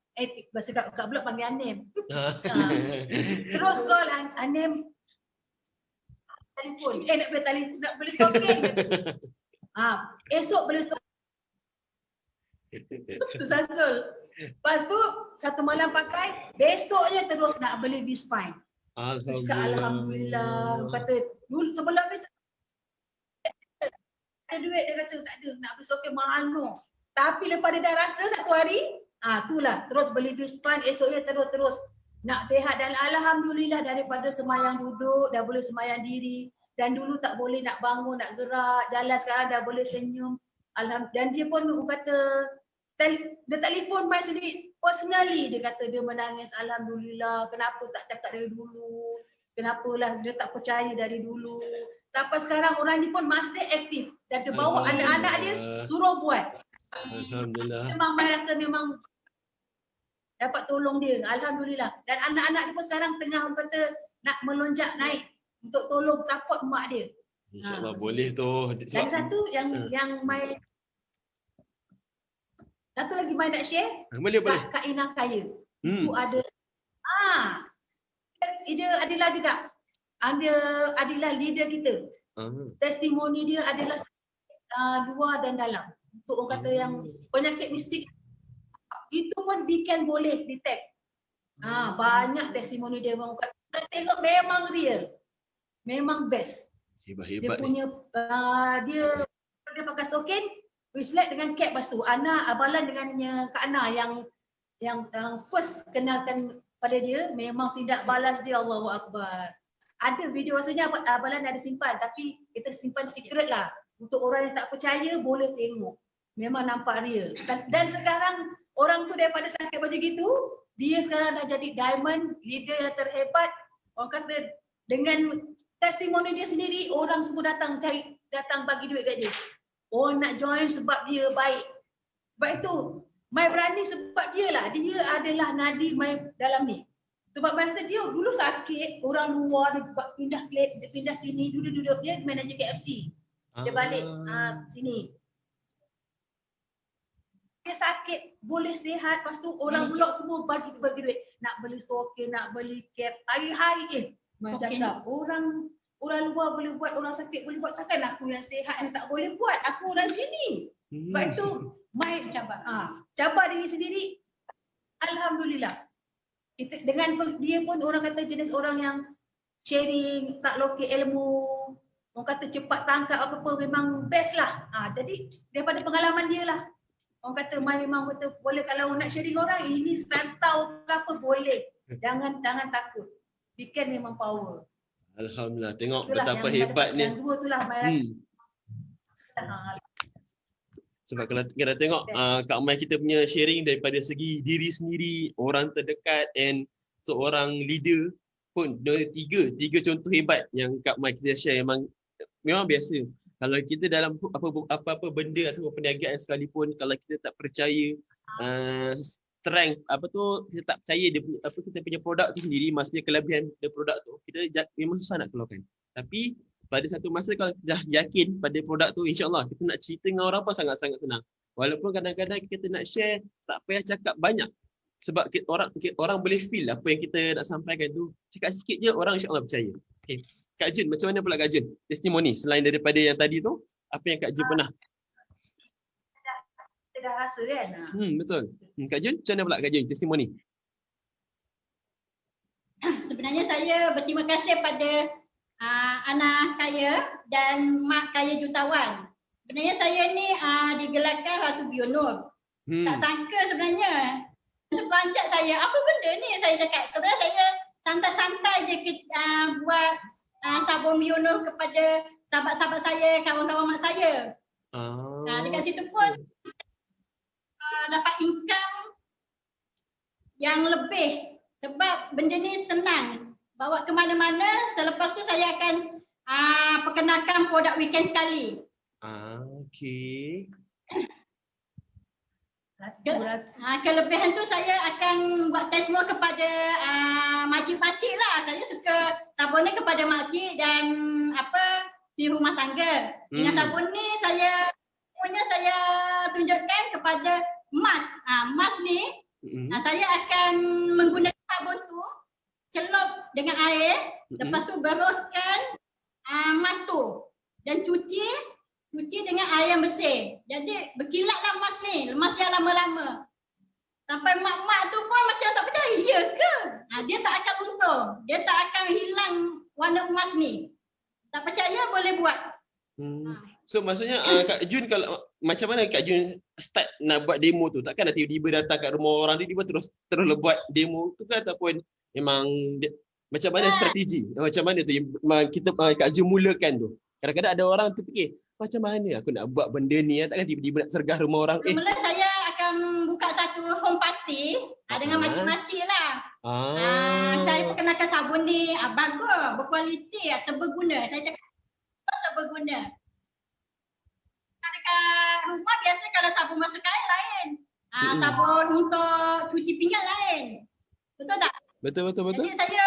Bahasa kat blog panggil Nem. Terus call Nem. Telefon. Nak beli token. Esok beli token. Tersasul. Lepas tu satu malam pakai, besoknya terus nak beli B-Spine. Alhamdulillah. Kata dulu sebelum ni ada duit, dia kata tak ada, nak beli token mahal no. Tapi lepas dia dah rasa satu hari, itulah terus beli B-Spine, esoknya terus nak sihat. Dan alhamdulillah daripada semayang duduk dah boleh semayang diri. Dan dulu tak boleh nak bangun, nak gerak, jalan, sekarang dah boleh senyum. Dan dia pun kata, dia telefon Mai sendiri personally, dia kata dia menangis, alhamdulillah, kenapa tak cakap dari dulu, kenapalah dia tak percaya dari dulu. Sampai sekarang orang ni pun masih aktif dan dia bawa anak-anak dia suruh buat. Alhamdulillah. Memang Mai rasa memang dapat tolong dia, alhamdulillah. Dan anak-anak dia pun sekarang tengah kata nak melonjak naik untuk tolong support mak dia. InsyaAllah boleh tu. Dan satu yang Mai, satu lagi Mai nak share, boleh. Kak Ina Kaya. Itu ada dia adalah juga adalah leader kita. Testimoni dia adalah luar dan dalam. Untuk orang kata yang penyakit mistik itu pun weekend boleh detect. Banyak testimoni dia, orang kata tengok memang real. Memang best. Hebat-hebat dia punya dia pakai token, Wislet dengan Cap. Lepas tu Ana Abalan dengan Kak Ana yang first kenalkan pada dia, memang tidak balas dia. Allahu Akbar. Ada video rasanya Abalan ada simpan, tapi kita simpan secret lah. Untuk orang yang tak percaya boleh tengok. Memang nampak real. Dan sekarang orang tu daripada sakit macam gitu, dia sekarang dah jadi diamond, leader yang terhebat. Orang kata dengan testimoni dia sendiri, orang semua datang bagi duit kat dia. Orang nak join sebab dia baik. Sebab itu Mai berani sebab dia lah. Dia adalah nadi Mai dalam ni. Sebab masa dia dulu sakit, orang luar dia pindah sini, duduk dia manager KFC. Dia balik sini. Dia sakit, boleh sihat, lepas tu orang blok semua bagi duit. Nak beli token, nak beli cap, hari-hari Mai cakap, orang luar boleh buat, orang sakit boleh buat, takkan aku yang sihat yang tak boleh buat? Aku orang sini. Sebab itu Mai cabar diri sendiri. Alhamdulillah. Dia pun orang kata jenis orang yang sharing, tak lokek ilmu, orang kata cepat tangkap apa-apa, memang best lah. Jadi daripada pengalaman dia lah. Orang kata Mai memang betul boleh, kalau nak sharing orang ini santau ke apa boleh. Jangan takut. Weekend memang power. Alhamdulillah, tengok Itulah betapa yang hebatnya. Yang dua itulah Mai rasa. Sebab kalau kita tengok Kak Mai kita punya sharing daripada segi diri sendiri, orang terdekat and seorang leader pun, tiga contoh hebat yang Kak Mai kita share memang biasa. Kalau kita dalam apa-apa benda atau perniagaan sekalipun, kalau kita tak percaya strength kita tak percaya dia punya kita punya produk tu sendiri, maksudnya kelebihan dari produk tu, kita memang susah nak keluarkan. Tapi pada satu masa kalau kita dah yakin pada produk tu, insya-Allah kita nak cerita dengan orang pun sangat-sangat senang. Walaupun kadang-kadang kita nak share tak payah cakap banyak. Sebab orang boleh feel apa yang kita nak sampaikan tu. Cakap sikit je orang insya-Allah percaya. Okey. Kak Jun, macam mana pula Kak Jun? Testimoni selain daripada yang tadi tu, apa yang Kak Jun pernah? Kita dah rasa kan? Betul. Kak Jun, macam mana pula Kak Jun? Testimoni. Sebenarnya saya berterima kasih pada anak kaya dan mak kaya jutawan. Sebenarnya saya ni digelarkan Ratu Bionur. Tak sangka sebenarnya. Terperanjat saya, apa benda ni saya cakap. Sebenarnya saya santai-santai je buat sabun Bionur kepada sahabat-sahabat saya, kawan-kawan mak saya. Dekat situ pun dapat income yang lebih sebab benda ni senang. Bawa ke mana-mana, selepas tu saya akan perkenalkan produk weekend sekali. Okey. Kelebihan tu saya akan buat testimoni kepada makcik-makcik lah. Saya suka sabun ni kepada makcik dan di rumah tangga. Dengan sabun ni saya tunjukkan kepada Mas. Mas ni saya akan menggunakan sabun tu, celup dengan air, lepas tu beroskan mas tu dan cuci dengan air yang bersih. Jadi berkilatlah mas ni, mas yang lama-lama. Sampai mak-mak tu pun macam tak percaya, ya ke? Dia tak akan untung, dia tak akan hilang warna emas ni. Tak percaya boleh buat. So maksudnya Kak Jun, kalau macam mana Kak Jun start nak buat demo tu? Takkan nak tiba-tiba datang kat rumah orang tiba-tiba terus buat demo tu ke, ataupun memang macam mana strategi? Macam mana tu kita Kak Jun mulakan tu? Kadang-kadang ada orang terfikir, macam mana aku nak buat benda ni, takkan tiba-tiba nak sergah rumah orang. Mula saya akan buka satu home party dengan makcik-makcik lah. Saya perkenalkan sabun ni, bagus, berkualiti, seberguna. Saya cakap seberguna. Dekat rumah biasa kalau sabun basuh kain lain. Sabun untuk cuci pinggan lain. Betul tak? Betul. Jadi saya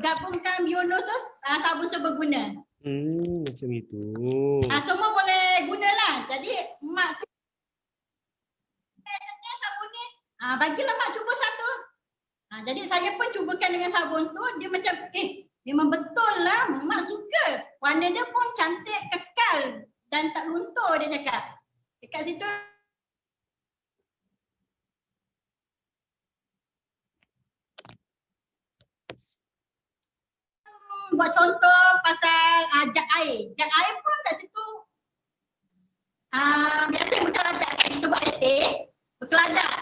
gabungkan Biono tu sabun seberguna. Macam itu. Semua boleh gunalah. Jadi mak tu sabun ni, bagilah mak cuba satu. Jadi saya pun cubakan dengan sabun tu, dia macam memang betul lah, mak suka. Warna dia pun cantik, kekal dan tak luntur, dia cakap. Dekat situ buat contoh pasal jak air. Jak air pun kat situ biasa berkeladak kat situ buat air, berkeladak.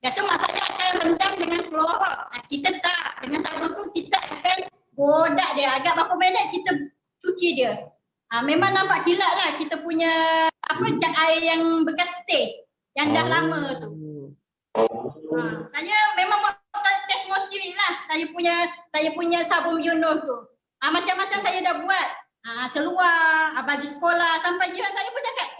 Biasa mak saya akan rendam dengan klor. Kita tak, dengan sabun tu kita akan bodak dia. Agak berapa minit kita cuci dia. Memang nampak kilat lah kita punya jak air yang bekas teh, yang dah lama tu. Saya memang buat test semua sendiri lah. Saya punya sabun Biono tu. Macam-macam saya dah buat. Seluar, baju sekolah, sampai jiran saya pun cakap,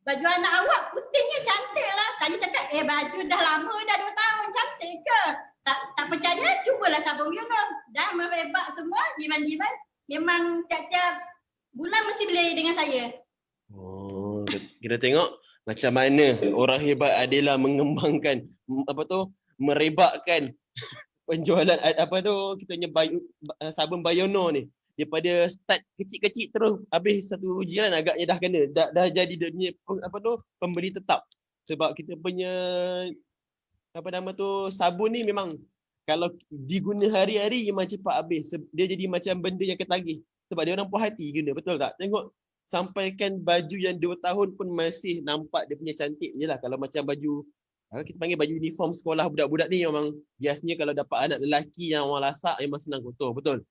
baju anak awak putihnya cantik lah. Saya cakap, baju dah lama, dah 2 tahun, cantik ke? Tak percaya, cubalah sabun Biono. Dah merebak semua, jiran-jiran. Memang tiap-tiap bulan mesti beli dengan saya. Kita tengok macam mana orang hebat adalah mengembangkan merebakkan penjualan kita punya sabun Biono ni. Daripada start kecil-kecil terus habis satu jiran agaknya dah kena dah jadi dia punya pembeli tetap. Sebab kita punya apa nama tu sabun ni memang kalau diguna hari-hari memang cepat habis. Dia jadi macam benda yang ketagih. Sebab dia orang puas hati guna, betul tak? Tengok sampaikan baju yang 2 tahun pun masih nampak dia punya cantik je lah. Kalau macam baju, kita panggil baju uniform sekolah budak-budak ni memang biasanya kalau dapat anak lelaki yang orang lasak memang senang kotor, betul?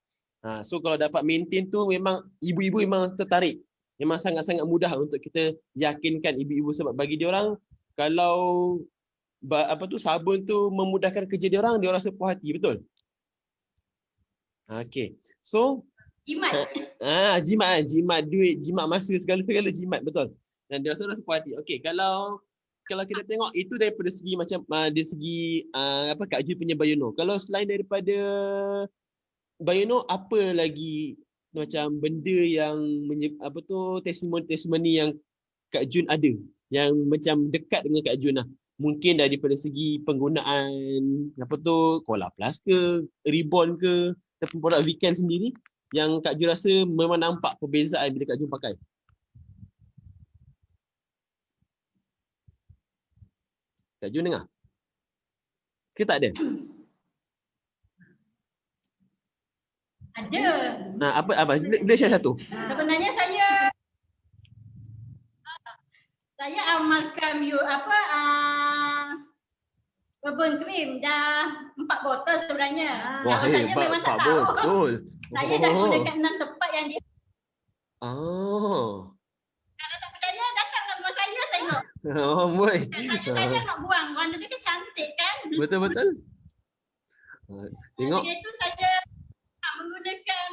So kalau dapat maintain tu memang ibu-ibu memang tertarik. Memang sangat-sangat mudah untuk kita yakinkan ibu-ibu sebab bagi dia orang kalau sabun tu memudahkan kerja dia orang rasa puas hati, betul? Okey. So Jimat. jimat duit, jimat masa, segala-segala jimat, betul. Dan dia rasa puas hati. Okey, kalau kita tengok itu daripada segi macam dari segi Kak Ju punya Bayono. Kalau selain daripada Bayono, apa lagi macam benda yang testimoni yang Kak Jun ada yang macam dekat dengan Kak Jun lah. Mungkin daripada segi penggunaan Cola Plus ke, Ribbon ke, ataupun produk Weekend sendiri yang Kak Jun rasa memang nampak perbezaan bila Kak Jun pakai. Kak Jun dengar? Ke tak ada? Ada. Apa? Boleh share satu? Sebenarnya saya amalkan Bourbon cream dah 4 botol sebenarnya. Wah, Saya memang tak tahu. Betul. Saya dah guna kat 6 tempat yang dia. Kalau tak percaya datanglah rumah saya tengok. Boy. Saya nak buang. Warna dia kan cantik kan? Betul. Tengok. Dengan itu saya menggunakan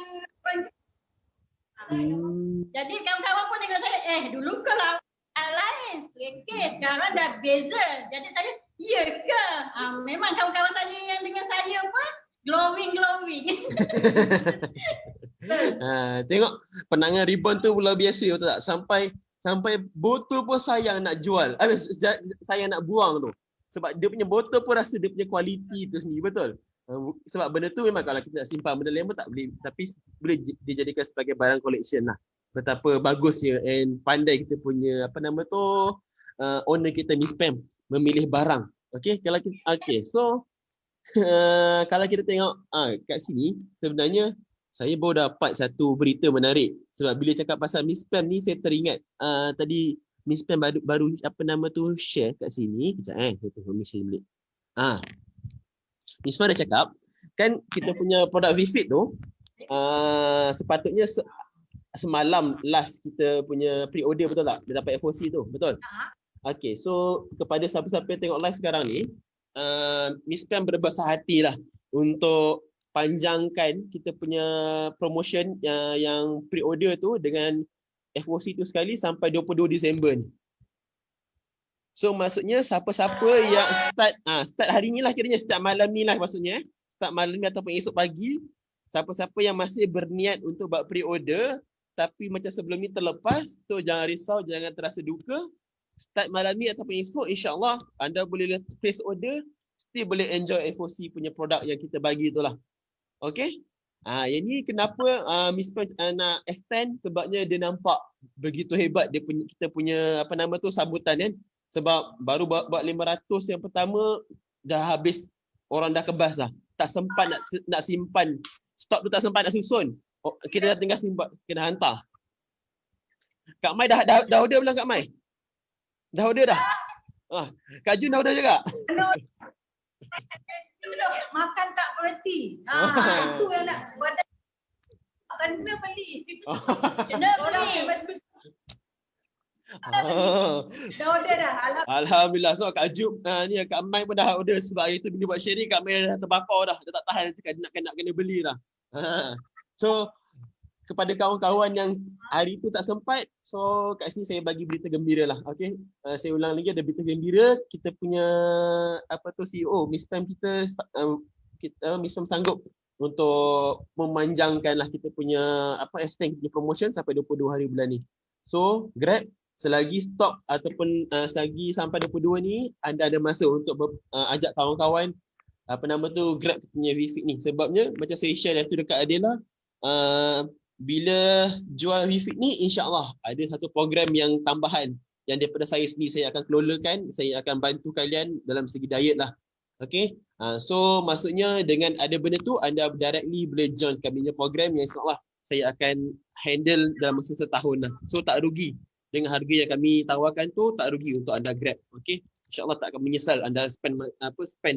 jadi kawan-kawan pun tengok saya, dulu kalau lain, sekarang dah beza. Jadi saya, ya ke? Memang kawan-kawan saya yang dengan saya pun glowing. Tengok penangan Ribbon tu luar biasa, betul tak? Sampai botol pun sayang nak jual. Sayang nak buang tu. Sebab dia punya botol pun rasa dia punya kualiti tu sendiri, betul? Sebab benda tu memang kalau kita nak simpan benda lain pun tak boleh, tapi boleh dijadikan sebagai barang collection lah. Betapa bagusnya and pandai kita punya owner kita Miss Pam memilih barang. Okey, so kalau kita tengok kat sini sebenarnya saya baru dapat satu berita menarik. Sebab bila cakap pasal Miss Pam ni saya teringat tadi Miss Pam baru share kat sini. Kejap saya tunggu mesti balik. Miss Pam dah cakap kan kita punya produk Vifit tu sepatutnya semalam last kita punya pre-order, betul tak? Dia dapat FOC tu, betul? Okay, so kepada siapa-siapa yang tengok live sekarang ni, Miss Pam berbesar hati lah untuk panjangkan kita punya promotion yang pre-order tu dengan FOC tu sekali sampai 22 Disember ni. So maksudnya siapa-siapa yang start hari ni lah kiranya, start malam ni lah maksudnya. Start malam ni ataupun esok pagi, siapa-siapa yang masih berniat untuk buat pre-order tapi macam sebelum ni terlepas, so jangan risau, jangan terasa duka. Start malam ni ataupun esok, insyaAllah anda boleh place order, still boleh enjoy FOC punya produk yang kita bagi tu lah. Okay? Yang ni kenapa Miss Pam nak extend, sebabnya dia nampak begitu hebat kita punya sambutan kan. Sebab baru buat 500 yang pertama dah habis, orang dah kebas dah. Tak sempat nak simpan. Stok tu tak sempat nak susun. Kita dah tinggal simpan, kena hantar. Kak Mai dah order belum Kak Mai? Dah order dah? Kak Jun dah order juga? Makan tak berhenti. Itu yang nak badan kena beli. Kena beli. Dah order dah. Alhamdulillah. So Kak Jun ni Kak Mai pun dah order sebab hari tu bila buat sharing Kak Mai dah terbakar dah. Dia tak tahan cakap nak kena beli dah. So kepada kawan-kawan yang hari tu tak sempat, so kat sini saya bagi berita gembira lah. Okey. Saya ulang lagi, ada berita gembira. Kita punya CEO Miss Pam kita Miss Pam sanggup untuk memanjangkan lah kita punya extend punya promotion sampai 22 hari bulan ni. So Grab selagi stok ataupun selagi sampai 22 ni anda ada masa untuk ajak kawan-kawan Grab punya Vifit ni. Sebabnya macam saya share tu dekat Adela, bila jual Vifit ni insya-Allah ada satu program yang tambahan yang daripada saya sendiri saya akan kelolakan, saya akan bantu kalian dalam segi diet lah. Okay, so maksudnya dengan ada benda tu anda directly boleh join kami punya program yang insyaAllah saya akan handle dalam masa setahun lah. So tak rugi dengan harga yang kami tawarkan tu, tak rugi untuk anda grab. Okay, insyaAllah tak akan menyesal anda spend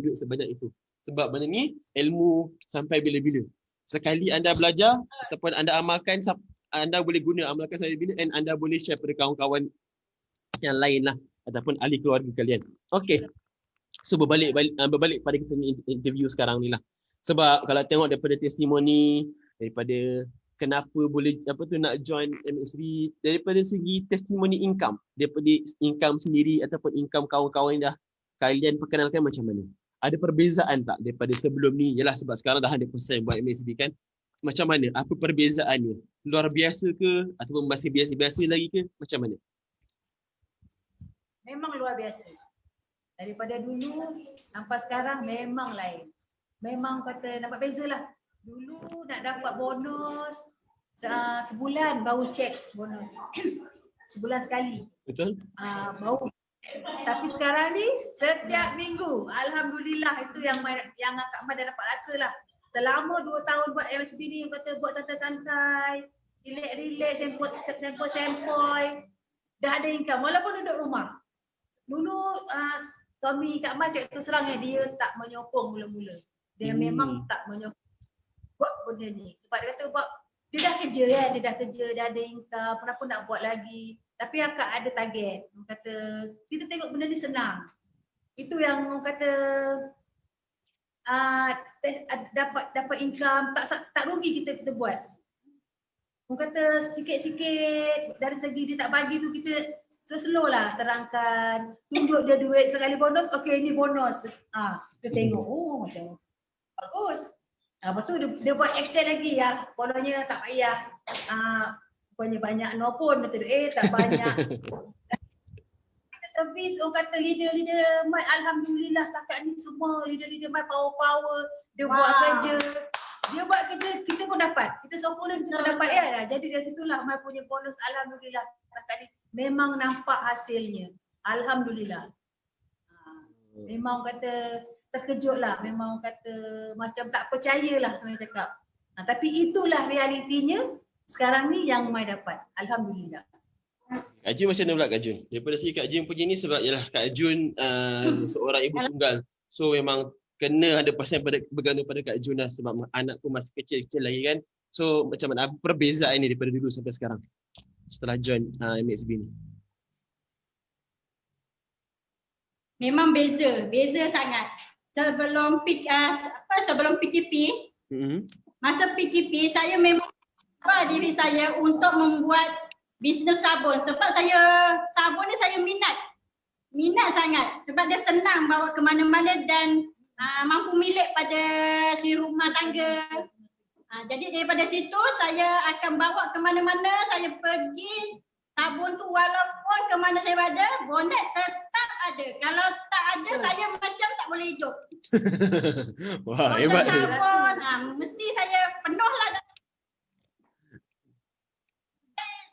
duit sebanyak itu. Sebab benda ni ilmu sampai bila-bila. Sekali anda belajar ataupun anda amalkan, anda boleh guna amalkan sampai bila and anda boleh share pada kawan-kawan yang lain lah ataupun ahli keluarga kalian. Okay. So berbalik pada kita ni interview sekarang ni lah. Sebab kalau tengok daripada testimoni, daripada kenapa boleh nak join MSB, daripada segi testimoni income, daripada income sendiri ataupun income kawan-kawan dah kalian perkenalkan macam mana? Ada perbezaan tak daripada sebelum ni? Yalah sebab sekarang dah 100% buat MSB kan. Macam mana? Apa perbezaannya? Luar biasa ke ataupun masih biasa-biasa lagi ke? Macam mana? Memang luar biasa. Daripada dulu sampai sekarang memang lain. Memang kata nampak beza lah. Dulu nak dapat bonus sebulan baru check bonus. Sebulan sekali. Betul? Baru. Tapi sekarang ni setiap minggu. Alhamdulillah itu yang Kak Ahmad dah dapat rasa lah. Selama 2 tahun buat MSB ni kata buat santai-santai, relax-relax, sempoi-sempoi. Dah ada income walaupun duduk rumah. Dulu suami Kak Ahmad cakap terus terang dia tak menyokong mula-mula. Dia memang tak menyokong buat benda ni. Sebab dia kata buat, dia dah kerja kan, dah ada income, kenapa nak buat lagi. Tapi akak ada target. Dia kata kita tengok benda ni senang. Itu yang kata dapat income, tak rugi kita buat. Orang kata sikit-sikit dari segi dia tak bagi tu kita slow lah terangkan, tunjuk dia duit sekali bonus, okey ini bonus. Dia tengok, oh macam bagus. Lepas tu dia buat action lagi ya, kononnya tak payah. Pokoknya banyak no pun, kata tak banyak. Kita servis, orang kata leader-leader Mai, alhamdulillah setakat ni semua leader-leader Mai power-power, dia buat kerja. Dia buat kerja, kita pun dapat. Kita sokong dia, kita pun dapat ya. Jadi dari situlah Mai punya bonus alhamdulillah setakat ni memang nampak hasilnya. Alhamdulillah. Memang kata terkejut lah, memang kata macam tak percayalah saya cakap. Tapi itulah realitinya sekarang ni yang Mai dapat. Alhamdulillah. Kak Jun macam mana pula Kak Jun? Daripada segi Kak Jun punya ni sebab ialah Kak Jun seorang ibu tunggal. So memang kena 100% bergantung pada Kak Jun lah sebab anak pun masih kecil-kecil lagi kan. So macam mana perbezaan ni daripada dulu sampai sekarang setelah join MXB ni? Memang beza sangat. Sebelum PKP, masa PKP saya memang diri saya untuk membuat bisnes sabun sebab sabun ni saya minat sangat sebab dia senang bawa ke mana-mana dan mampu milik pada suri rumah tangga. Jadi daripada situ saya akan bawa ke mana-mana, saya pergi sabun tu walaupun ke mana saya berada, bonet tetap ada. Kalau tak ada saya macam tak boleh hidup. Wah, hebat. Sabun mesti saya penuh lah.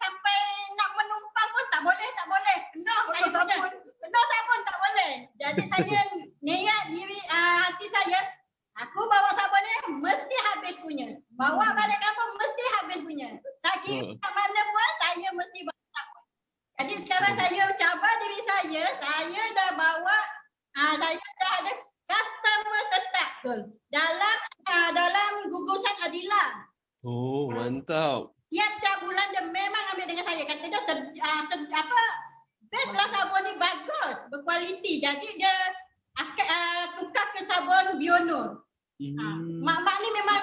Sampai nak menumpang pun tak boleh. Penuh saya sabun. Penuh sabun tak boleh. Jadi saya niat diri hati saya, aku bawa sabun ni mesti habis punya. Bawa balik kampung mesti habis punya. Tak kira mana pun saya mesti bawa sabun. Jadi sekarang saya cabar diri saya dah bawa, saya dah ada customer tetap dalam gugusan Adila. Oh, mantap. Tiap bulan dia memang ambil dengan saya. Kata dia best lah sabun ni, bagus, berkualiti. Jadi dia tukar ke sabun Biono. Mak-mak ni memang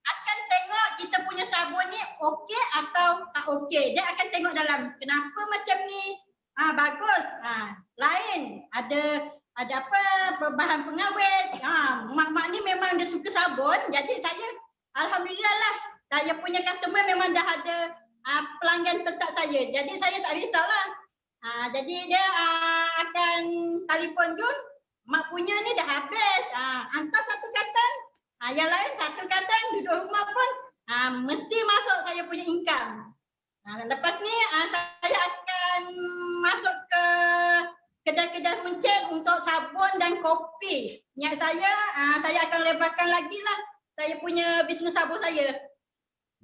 akan tengok kita punya sabun ni okey atau tak okey. Dia akan tengok dalam, kenapa macam ni? Bagus. Lain. Ada apa bahan pengawet. Mak-mak ni memang dia suka sabun. Jadi saya alhamdulillah lah. Saya punya customer memang dah ada pelanggan tetap saya. Jadi saya tak risaulah. Jadi dia akan telefon Jun, mak punya ni dah habis. Hantar satu carton, yang lain satu carton, duduk rumah pun mesti masuk saya punya income. Lepas ni saya akan akan masuk ke kedai-kedai runcit untuk sabun dan kopi. Niat saya akan lebarkan lagi lah saya punya bisnes sabun saya.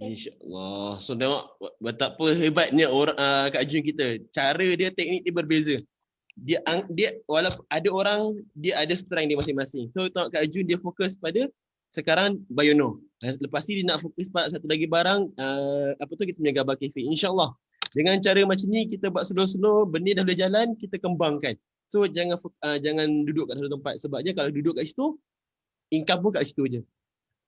InsyaAllah. So tengok betapa hebatnya orang Kak Jun kita. Cara dia, teknik dia berbeza. Dia walaupun ada orang dia ada strength dia masing-masing. So tengok Kak Jun dia fokus pada sekarang Bayono. Lepas ni dia nak fokus pada satu lagi barang kita punya gambar kafe. InsyaAllah. Dengan cara macam ni kita buat slow-slow, benda dah boleh jalan, kita kembangkan. So jangan duduk kat satu tempat, sebabnya kalau duduk kat situ, income pun kat situ je.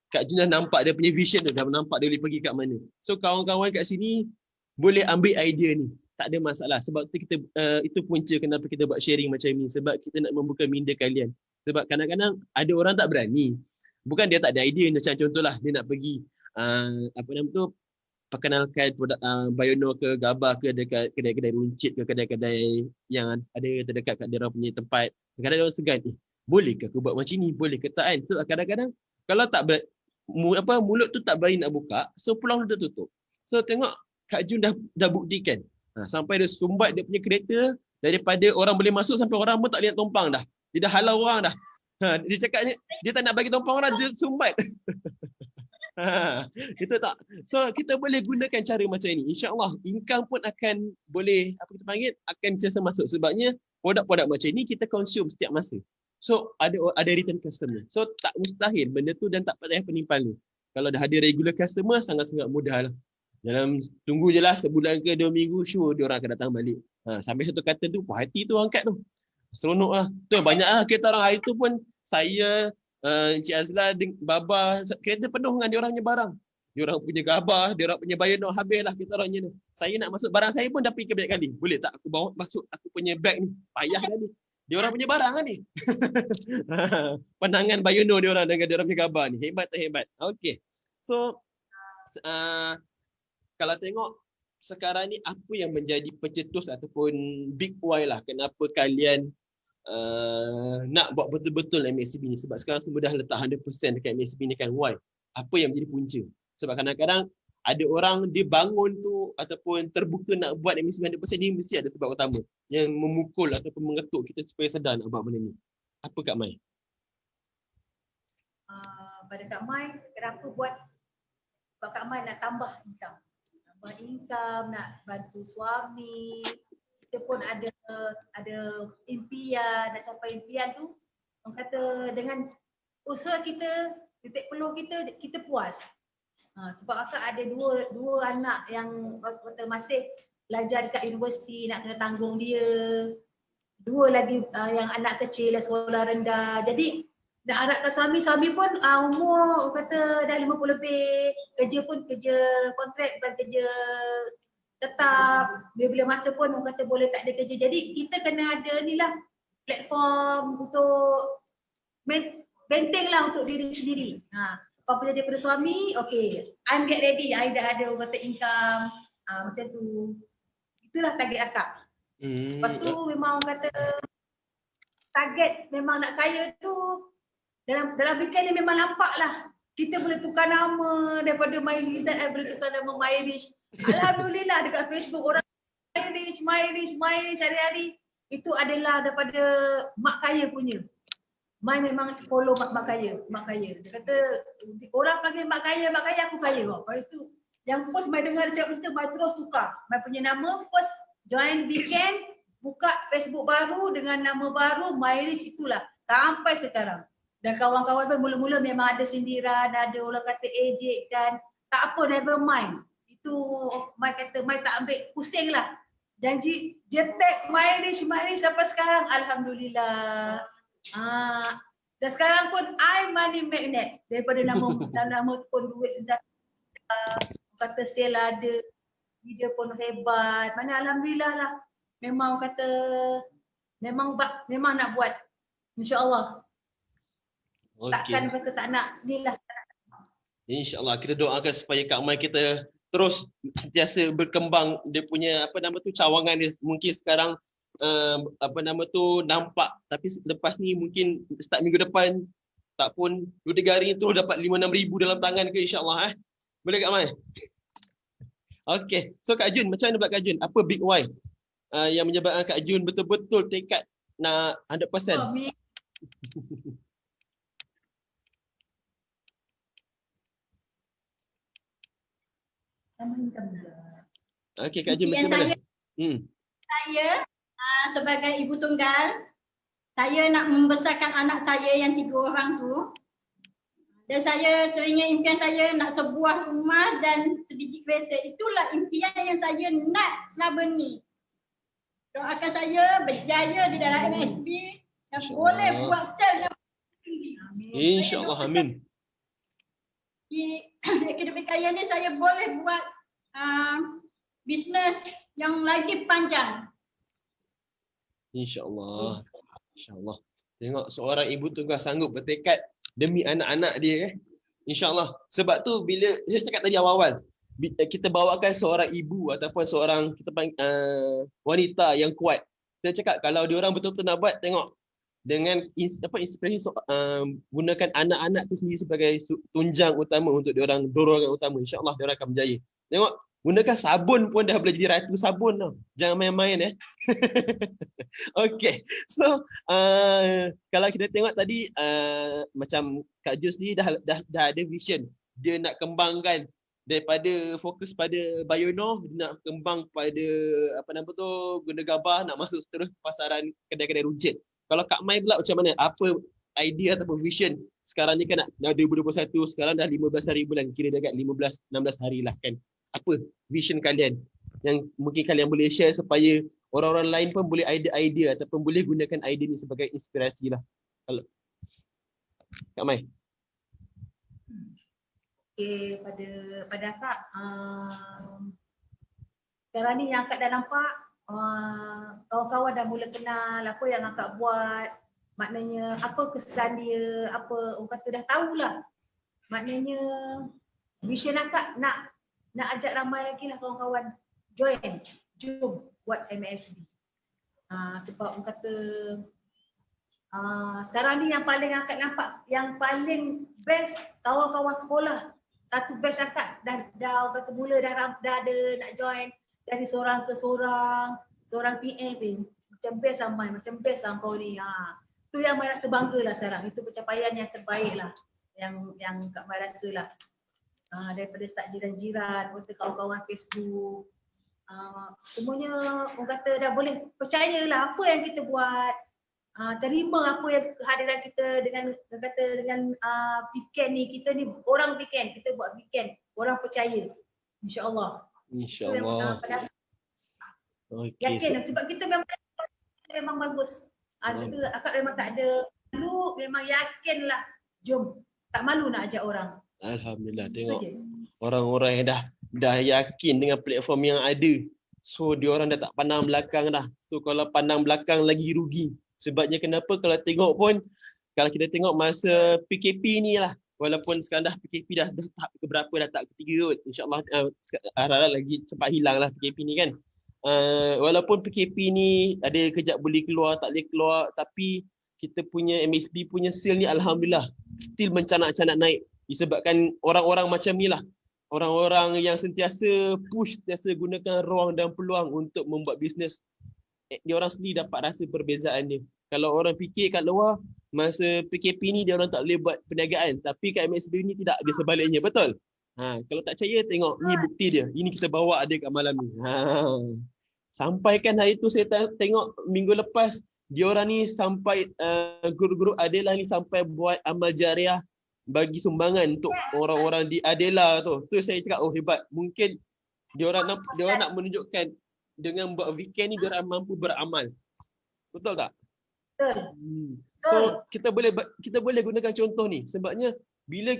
Kak Jun dah nampak dia punya vision tu, dah nampak dia boleh pergi kat mana. So kawan-kawan kat sini boleh ambil idea ni, tak ada masalah. Sebab tu kita itu punca kenapa kita buat sharing macam ni, sebab kita nak membuka minda kalian. Sebab kadang-kadang ada orang tak berani. Bukan dia tak ada idea, macam contohlah dia nak pergi perkenalkan produk Bayono ke Gabah ke dekat kedai-kedai runcit ke kedai-kedai yang ada terdekat kat dia orang punya tempat. Kadang-kadang orang segan, bolehkah aku buat macam ni? Boleh ke tak kan? So kadang-kadang kalau tak mulut tu tak berani nak buka, so peluang tu dah tutup. So tengok Kak Jun dah buktikan. Sampai dia sumbat dia punya kereta, daripada orang boleh masuk sampai orang pun tak lihat tumpang dah. Dia dah halau orang dah. Dia cakap dia tak nak bagi tumpang orang, dia sumbat. Itu tak. So kita boleh gunakan cara macam ini. InsyaAllah income pun akan boleh akan sentiasa masuk. Sebabnya produk-produk macam ini kita consume setiap masa. So ada return customer. So tak mustahil benda tu dan tak payah penimpal tu. Kalau dah ada regular customer sangat-sangat mudah lah. Dalam tunggu je lah sebulan ke 2 minggu, sure dia orang akan datang balik. Sampai satu kata tu puas hati tu angkat tu. Seronok lah. Tu banyak lah kita orang hari tu pun saya Encik Azla, Baba, kereta penuh dengan dia orang punya barang. Dia orang punya Gabah, dia orang punya Bayono, habislah kita orangnya ni. Saya nak masuk barang saya pun dah fikir banyak kali. Boleh tak aku bawa masuk aku punya bag ni? Payah dah ni. Dia orang punya barang kan ni. Pandangan Bayono dia orang dengan dia orang punya Gabah ni. Hebat tak hebat? Okey. So kalau tengok sekarang ni apa yang menjadi pencetus ataupun big why lah kenapa kalian nak buat betul-betul MSB ni, sebab sekarang semua dah letak 100% dekat MSB ni kan. Why? Apa yang menjadi punca? Sebab kadang-kadang ada orang dia bangun tu ataupun terbuka nak buat MSB 100% ni mesti ada sebab utama yang memukul ataupun mengetuk kita supaya sedar nak buat benda ni. Apa Kak Mai? Pada Kak Mai, kenapa buat? Sebab Kak Mai nak tambah income. Tambah income, nak bantu suami. Kita pun ada impian, nak capai impian tu. Orang kata dengan usaha kita, titik peluh kita puas. Sebab akak ada dua anak yang kata masih belajar dekat universiti, nak kena tanggung dia. Dua lagi yang anak kecil yang sekolah rendah. Jadi nak harapkan suami pun umur kata dah 50 lebih. Kerja pun kerja kontrak dan kerja tetap, bila-bila masa pun orang kata boleh tak ada kerja. Jadi kita kena ada ni lah platform untuk benteng lah untuk diri sendiri. Apa-apa daripada suami, okay, I'm get ready, I dah ada orang kata income, macam tu. Itulah target akak. Lepas tu memang orang kata target memang nak kaya tu dalam weekend ni memang nampak lah. Kita boleh tukar nama daripada Mailiza, boleh tukar nama Mailish. Alhamdulillah dekat Facebook orang Mailish hari-hari itu adalah daripada mak kaya punya. Mai memang follow mak kaya. Dia kata orang panggil mak kaya aku kaya. Lepas tu yang first Mai dengar dia cakap mesti Mai terus tukar. Mai punya nama first join weekend, buka Facebook baru dengan nama baru Mailish, itulah sampai sekarang. Dan kawan-kawan pun mula-mula memang ada sindiran, ada orang kata ejek dan tak apa, never mind. Itu Mai kata Mai tak ambil pusing lah. Janji dia tag Mailish sampai sekarang alhamdulillah. Dan sekarang pun I money magnet daripada nama pun duit sedap. Kata sale ada, video pun hebat. Mana alhamdulillah lah. Memang kata memang nak buat. InsyaAllah. Okay. Takkan kata tak nak ni lah. InsyaAllah kita doakan supaya Kak Mai kita terus sentiasa berkembang dia punya cawangan dia. Mungkin sekarang nampak, tapi lepas ni mungkin start minggu depan tak pun 2-3 hari terus dapat 5-6 ribu dalam tangan ke, insyaAllah. Boleh Kak Mai? Okay, so Kak Jun, macam mana buat Kak Jun? Apa big why? yang menyebabkan Kak Jun betul-betul tekad nak 100%. Amin. Sama income pula. Okey Kak Jun, Impian macam mana? Saya sebagai ibu tunggal, saya nak membesarkan anak saya yang 3 orang tu. Dan saya teringat impian saya nak sebuah rumah dan sebiji kereta. Itulah impian yang saya nak selama ni. Doakan saya berjaya di dalam MSB dan boleh buat sel yang tinggi. InsyaAllah, amin. Di akademik kaya ni saya boleh buat bisnes yang lagi panjang. InsyaAllah. InsyaAllah. Tengok seorang ibu tunggal sanggup bertekad demi anak-anak dia. InsyaAllah. Sebab tu bila saya cakap tadi awal-awal, kita bawakan seorang ibu ataupun seorang wanita yang kuat. Saya cakap kalau dia orang betul-betul nak buat, tengok dengan inspirasi gunakan anak-anak tu sendiri sebagai tunjang utama untuk dia orang, dorongan utama. InsyaAllah dia orang akan berjaya. Tengok, gunakan sabun pun dah boleh jadi ratu sabun tau. Jangan main-main Okay. So kalau kita tengok tadi macam Kak Jus ni dah ada vision. Dia nak kembangkan daripada fokus pada Biono, nak kembang pada guna gabah, nak masuk terus pasaran kedai-kedai rujit. Kalau Kak Mai pula macam mana? Apa idea ataupun vision? Sekarang ni kan dah 2021, sekarang dah 15 hari bulan, kira dekat 15-16 hari lah kan. Apa vision kalian yang mungkin kalian boleh share supaya orang-orang lain pun boleh ada idea ataupun boleh gunakan idea ni sebagai inspirasi lah. Kalau Kak Mai. Okay, pada akak sekarang ni yang akak dah nampak kawan-kawan dah mula kenal apa yang akak buat, maknanya apa kesan dia, apa orang kata dah tahulah. Maknanya vision akak nak ajak ramai lagi lah kawan-kawan jom buat MSB. Sebab orang kata sekarang ni yang paling akak nampak, yang paling best kawan-kawan sekolah. Satu batch akak dah orang kata mula dah ada nak join dari seorang ke seorang PM ni. Macam best ramai, macam best lah kau ni. Tu yang Mai rasa bangga lah sekarang. Itu pencapaian yang terbaik lah. Yang Kak Mai rasa lah. Daripada start jiran-jiran, kawan-kawan Facebook. Semuanya orang kata dah boleh percayalah apa yang kita buat. Terima apa yang kehadiran kita dengan weekend ni, kita ni orang weekend, kita buat weekend, orang percaya. InsyaAllah. InsyaAllah. Okay. Yakin sebab kita memang bagus. Kita akak memang tak ada malu, memang yakin lah. Jom, tak malu nak ajak orang. Alhamdulillah, tengok orang-orang yang dah yakin dengan platform yang ada. So dia orang dah tak pandang belakang dah. So kalau pandang belakang lagi rugi. Sebabnya kenapa kalau tengok pun, kalau kita tengok masa PKP ni lah, walaupun sekarang dah PKP dah tahap keberapa, dah tak ketiga kot. InsyaAllah harap lagi cepat hilang lah PKP ni kan. Walaupun PKP ni ada kejap boleh keluar, tak boleh keluar, tapi kita punya MSB punya sale ni Alhamdulillah still mencanak-canak naik. Disebabkan orang-orang macam ni lah. Orang-orang yang sentiasa push, sentiasa gunakan ruang dan peluang untuk membuat bisnes. Dia orang sendiri dapat rasa perbezaan dia. Kalau orang fikir kat luar, masa PKP ni dia orang tak boleh buat perniagaan. Tapi kat MSB ni tidak, dia sebaliknya. Betul? Kalau tak percaya, tengok ni bukti dia. Ini kita bawa ada kat malam ni. Sampaikan hari tu saya tengok minggu lepas, dia orang ni sampai guru-guru Adela ni sampai buat amal jariah bagi sumbangan untuk orang-orang di Adela tu. Tu saya cakap, oh hebat. Mungkin dia orang nak menunjukkan dengan buat weekend ni dia orang mampu beramal. Betul tak? Betul. So kita boleh gunakan contoh ni. Sebabnya bila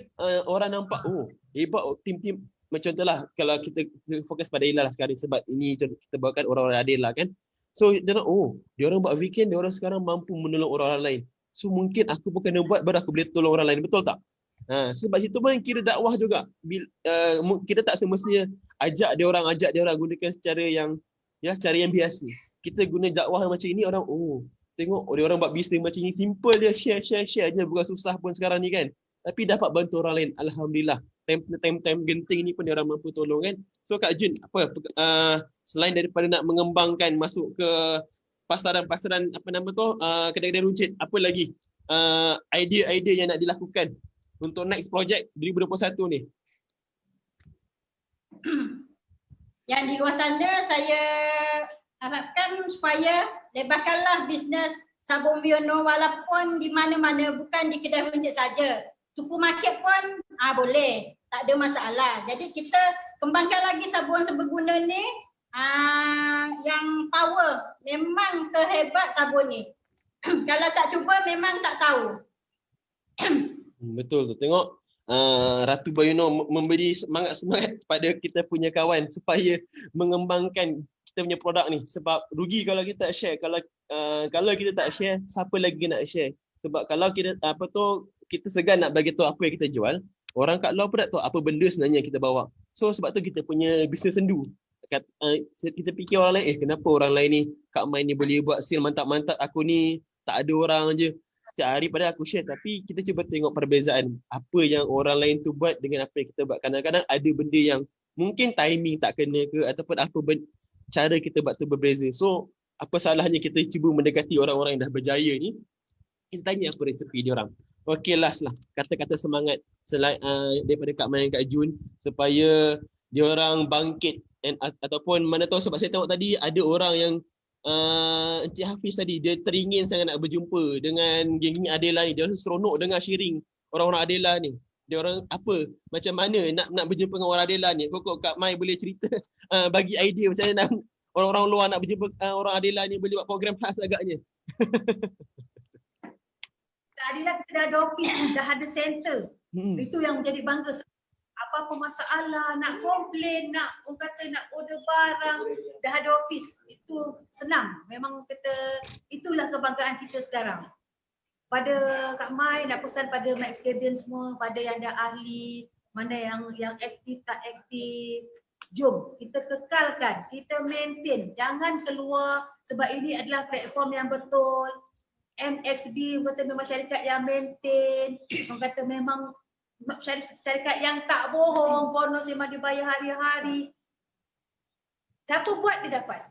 orang nampak, oh hebat tim-tim, macam contohlah kalau kita fokus pada Ila lah sekarang sebab ini kita bawakan orang-orang adil lah kan. So dia orang buat weekend, dia orang sekarang mampu menolong orang-orang lain. So mungkin aku pun kena buat baru aku boleh tolong orang lain. Betul tak? Sebab situ pun kira dakwah juga. Kita tak semestinya ajak dia orang gunakan secara yang cara yang biasa. Kita guna dakwah macam ini, orang tengok dia orang buat bisnes macam ni, simple dia, share je, bukan susah pun sekarang ni kan. Tapi dapat bantu orang lain, alhamdulillah. Time genting ni pun dia orang mampu tolong kan. So Kak Jun, apa selain daripada nak mengembangkan masuk ke pasaran-pasaran apa nama tu kedai-kedai runcit, apa lagi idea-idea yang nak dilakukan untuk next project 2021 ni? Yang di luar sana saya harapkan supaya lebarkanlah bisnes sabun Biono walaupun di mana-mana, bukan di kedai runcit saja. Supermarket pun boleh, tak ada masalah. Jadi kita kembangkan lagi sabun seberguna ni yang power. Memang terhebat sabun ni. Kalau tak cuba memang tak tahu. Betul tu. Tengok Ratu Biono memberi semangat kepada kita punya kawan supaya mengembangkan kita punya produk ni. Sebab rugi kalau kita tak share. Kalau kita tak share, siapa lagi nak share? Sebab kalau kita kita segan nak bagi tahu apa yang kita jual, orang kat luar pun tak tahu apa benda sebenarnya yang kita bawa. So sebab tu kita punya bisnes sendu. Kita fikir orang lain, kenapa orang lain ni, Kak Mai ni boleh buat sale mantap-mantap, aku ni tak ada orang je. Setiap hari pada aku share, tapi kita cuba tengok perbezaan. Apa yang orang lain tu buat dengan apa yang kita buat. Kadang-kadang ada benda yang mungkin timing tak kena ke, ataupun apa cara kita buat tu berbeza. So apa salahnya kita cuba mendekati orang-orang yang dah berjaya ni, kita tanya apa resepi dia orang. Okey, last lah kata-kata semangat daripada Kak Mai dan Kak Jun supaya dia orang bangkit ataupun mana tahu, sebab saya tengok tadi ada orang yang Encik Hafiz tadi dia teringin sangat nak berjumpa dengan geng-geng Adela ni. Dia orang seronok dengar sharing orang-orang Adela ni. Dia orang macam mana nak berjumpa dengan orang Adela ni. Kok Kak Mai boleh cerita bagi idea macam mana orang-orang luar nak berjumpa orang Adela ni, boleh buat program khas agaknya. Adila kita dah ada office, dah ada center. Itu yang menjadi bangga. Apa-apa masalah, nak komplain, nak orang kata nak order barang, dah ada office. Itu senang. Memang kata itulah kebanggaan kita sekarang. Pada Kak Mai nak pesan pada Max Gabion semua, pada yang dah ahli, mana yang aktif tak aktif. Jom kita kekalkan, kita maintain, jangan keluar sebab ini adalah platform yang betul. MXB kata memang syarikat yang maintain, orang kata memang syarikat yang tak bohong, bonus memang dibayar hari-hari. Siapa buat dia dapat.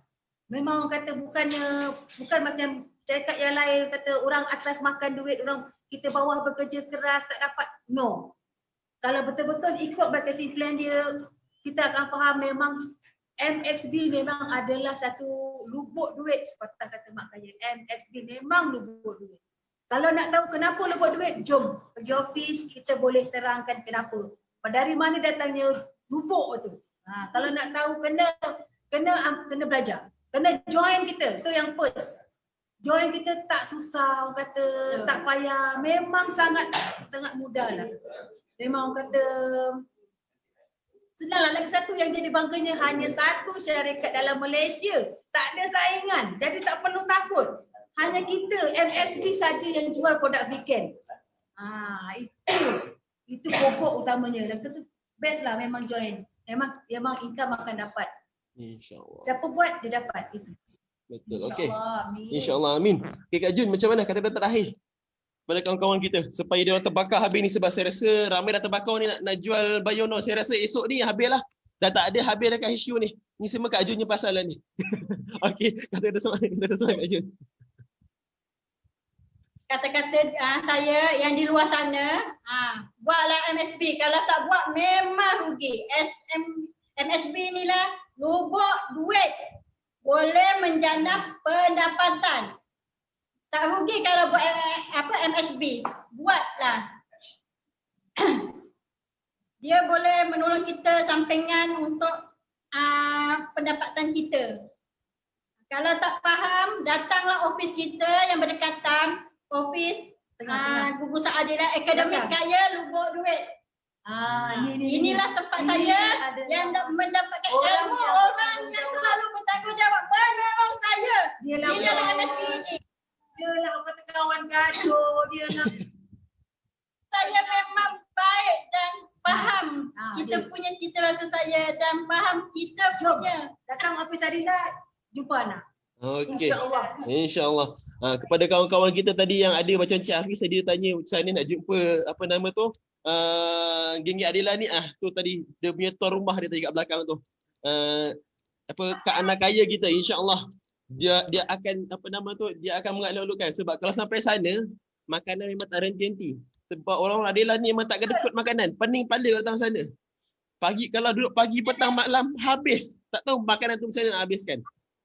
Memang orang kata bukan macam syarikat yang lain kata orang atas makan duit, orang kita bawah bekerja keras tak dapat. No. Kalau betul-betul ikut marketing plan dia, kita akan faham memang MXB memang adalah satu lubuk duit. Sepatutnya kata mak kaya, MXB memang lubuk duit. Kalau nak tahu kenapa lubuk duit, jom pergi office, kita boleh terangkan kenapa. Dari mana datangnya lubuk tu. Kalau nak tahu kena belajar. Kena join kita, itu yang first. Join kita tak susah, orang kata tak payah. Memang sangat mudah lah. Memang orang kata senang lah. Lagi satu yang jadi bangganya, hanya satu syarikat dalam Malaysia. Tak ada saingan. Jadi tak perlu takut. Hanya kita, MXB saja yang jual produk weekend. Itu pokok utamanya. Lagi satu best lah memang join. Memang income akan dapat. InsyaAllah. Siapa buat, dia dapat. Itu. Betul. Okey. Amin. InsyaAllah. Amin. Okey Kak Jun, macam mana kata-kata terakhir pada kawan-kawan kita supaya dia orang terbakar habis ni, sebab saya rasa ramai dah terbakar ni nak jual Biono. Saya rasa esok ni habislah. Dah tak ada habis dekat HQ ni. Ni semua Kak Jun punya pasal lah ni. Okey, kata-kata semangat Kak Jun. Kata-kata saya yang di luar sana, buatlah MSB. Kalau tak buat memang rugi. MSB ni lah lubuk duit. Boleh menjana pendapatan. Tak rugi kalau buat MSB. Buatlah. Dia boleh menolong kita sampingan untuk pendapatan kita. Kalau tak faham, datanglah office kita yang berdekatan. Office Gugusan Adela Akademik Kaya Lubuk Duit. Inilah tempat saya yang mendapatkan ilmu orang yang selalu bertanggungjawab menolong saya. Inilah MSP ini. Dia lah kata kawan gaduh, dia nak. Saya memang baik dan faham kita punya cita rasa saya dan faham kita punya. Datang office Adila, jumpa anak. Okey. InsyaAllah. InsyaAllah. Kepada kawan-kawan kita tadi yang ada macam Cik Hafiz tadi, dia tanya macam mana nak jumpa apa nama tu, geng Adela ni, tu tadi dia punya tuan rumah dia tadi kat belakang tu. Kak anak kaya kita, insya-Allah dia akan dia akan mengalu-alukan, sebab kalau sampai sana makanan memang tak henti-henti. Sebab orang Adela ni memang tak kedekut makanan, pening kepala datang sana. Pagi kalau duduk pagi petang malam habis, tak tahu makanan tu macam mana nak habiskan.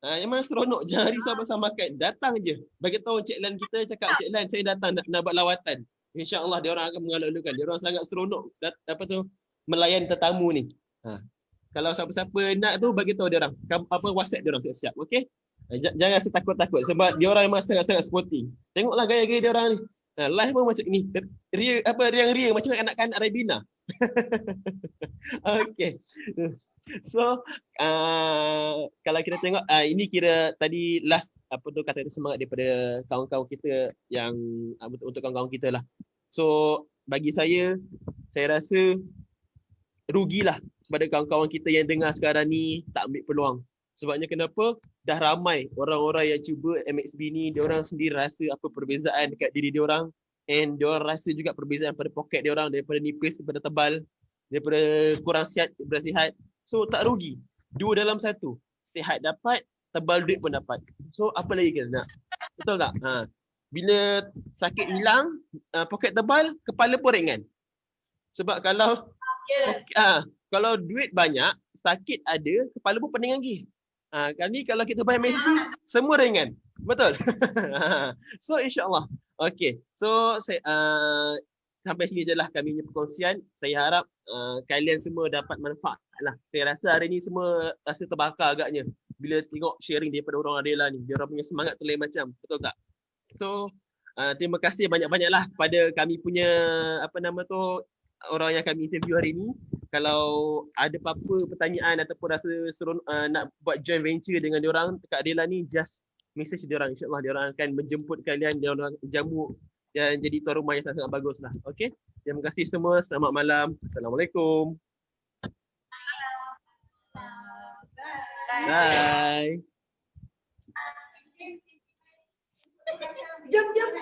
Memang seronok, jangan risau pasal makan, datang je. Bagi tahu Cik Lan, kita cakap Cik Lan saya datang nak buat lawatan. Insya-Allah dia orang akan mengalu-alukan. Dia orang sangat seronok melayan tetamu ni. Kalau siapa-siapa nak tu bagi tahu dia orang. WhatsApp dia orang siap-siap, okey? Jangan rasa takut-takut sebab dia orang memang sangat-sangat sporting. Tengoklah gaya-gaya dia orang ni. Live pun macam ni. Riang-riang macam anak-anak Rabina. Okey. So kalau kita tengok ini kira tadi last kata semangat daripada kawan-kawan kita yang untuk kawan-kawan kita lah. So bagi saya rasa rugilah kepada kawan-kawan kita yang dengar sekarang ni tak ambil peluang. Sebabnya kenapa? Dah ramai orang-orang yang cuba MXB ni, dia orang sendiri rasa apa perbezaan dekat diri dia orang, and dia orang rasa juga perbezaan pada poket dia orang, daripada nipis daripada tebal, daripada kurang sihat daripada sihat. So tak rugi. Dua dalam satu. Sihat dapat, tebal duit pun dapat. So apa lagi kita nak? Betul tak? Bila sakit hilang, poket tebal, kepala pun ringan. Sebab kalau kalau duit banyak, sakit ada, kepala pun pening lagi. Kali kalau kita bayar medis semua ringan. Betul? So insya-Allah. Okey. So saya sampai sini je lah kami punya perkongsian. Saya harap kalian semua dapat manfaat lah. Saya rasa hari ni semua rasa terbakar agaknya bila tengok sharing daripada orang Adela ni. Dia orang punya semangat tu lain macam. Betul tak? So terima kasih banyak-banyaklah kepada kami punya orang yang kami interview hari ni. Kalau ada apa-apa pertanyaan ataupun rasa nak buat joint venture dengan diorang dekat Adela ni, just message diorang. InsyaAllah diorang akan menjemput kalian, diorang jamu dan jadi tuan rumah yang sangat bagus lah. Okay? Terima kasih semua. Selamat malam. Assalamualaikum. Bye. Jom.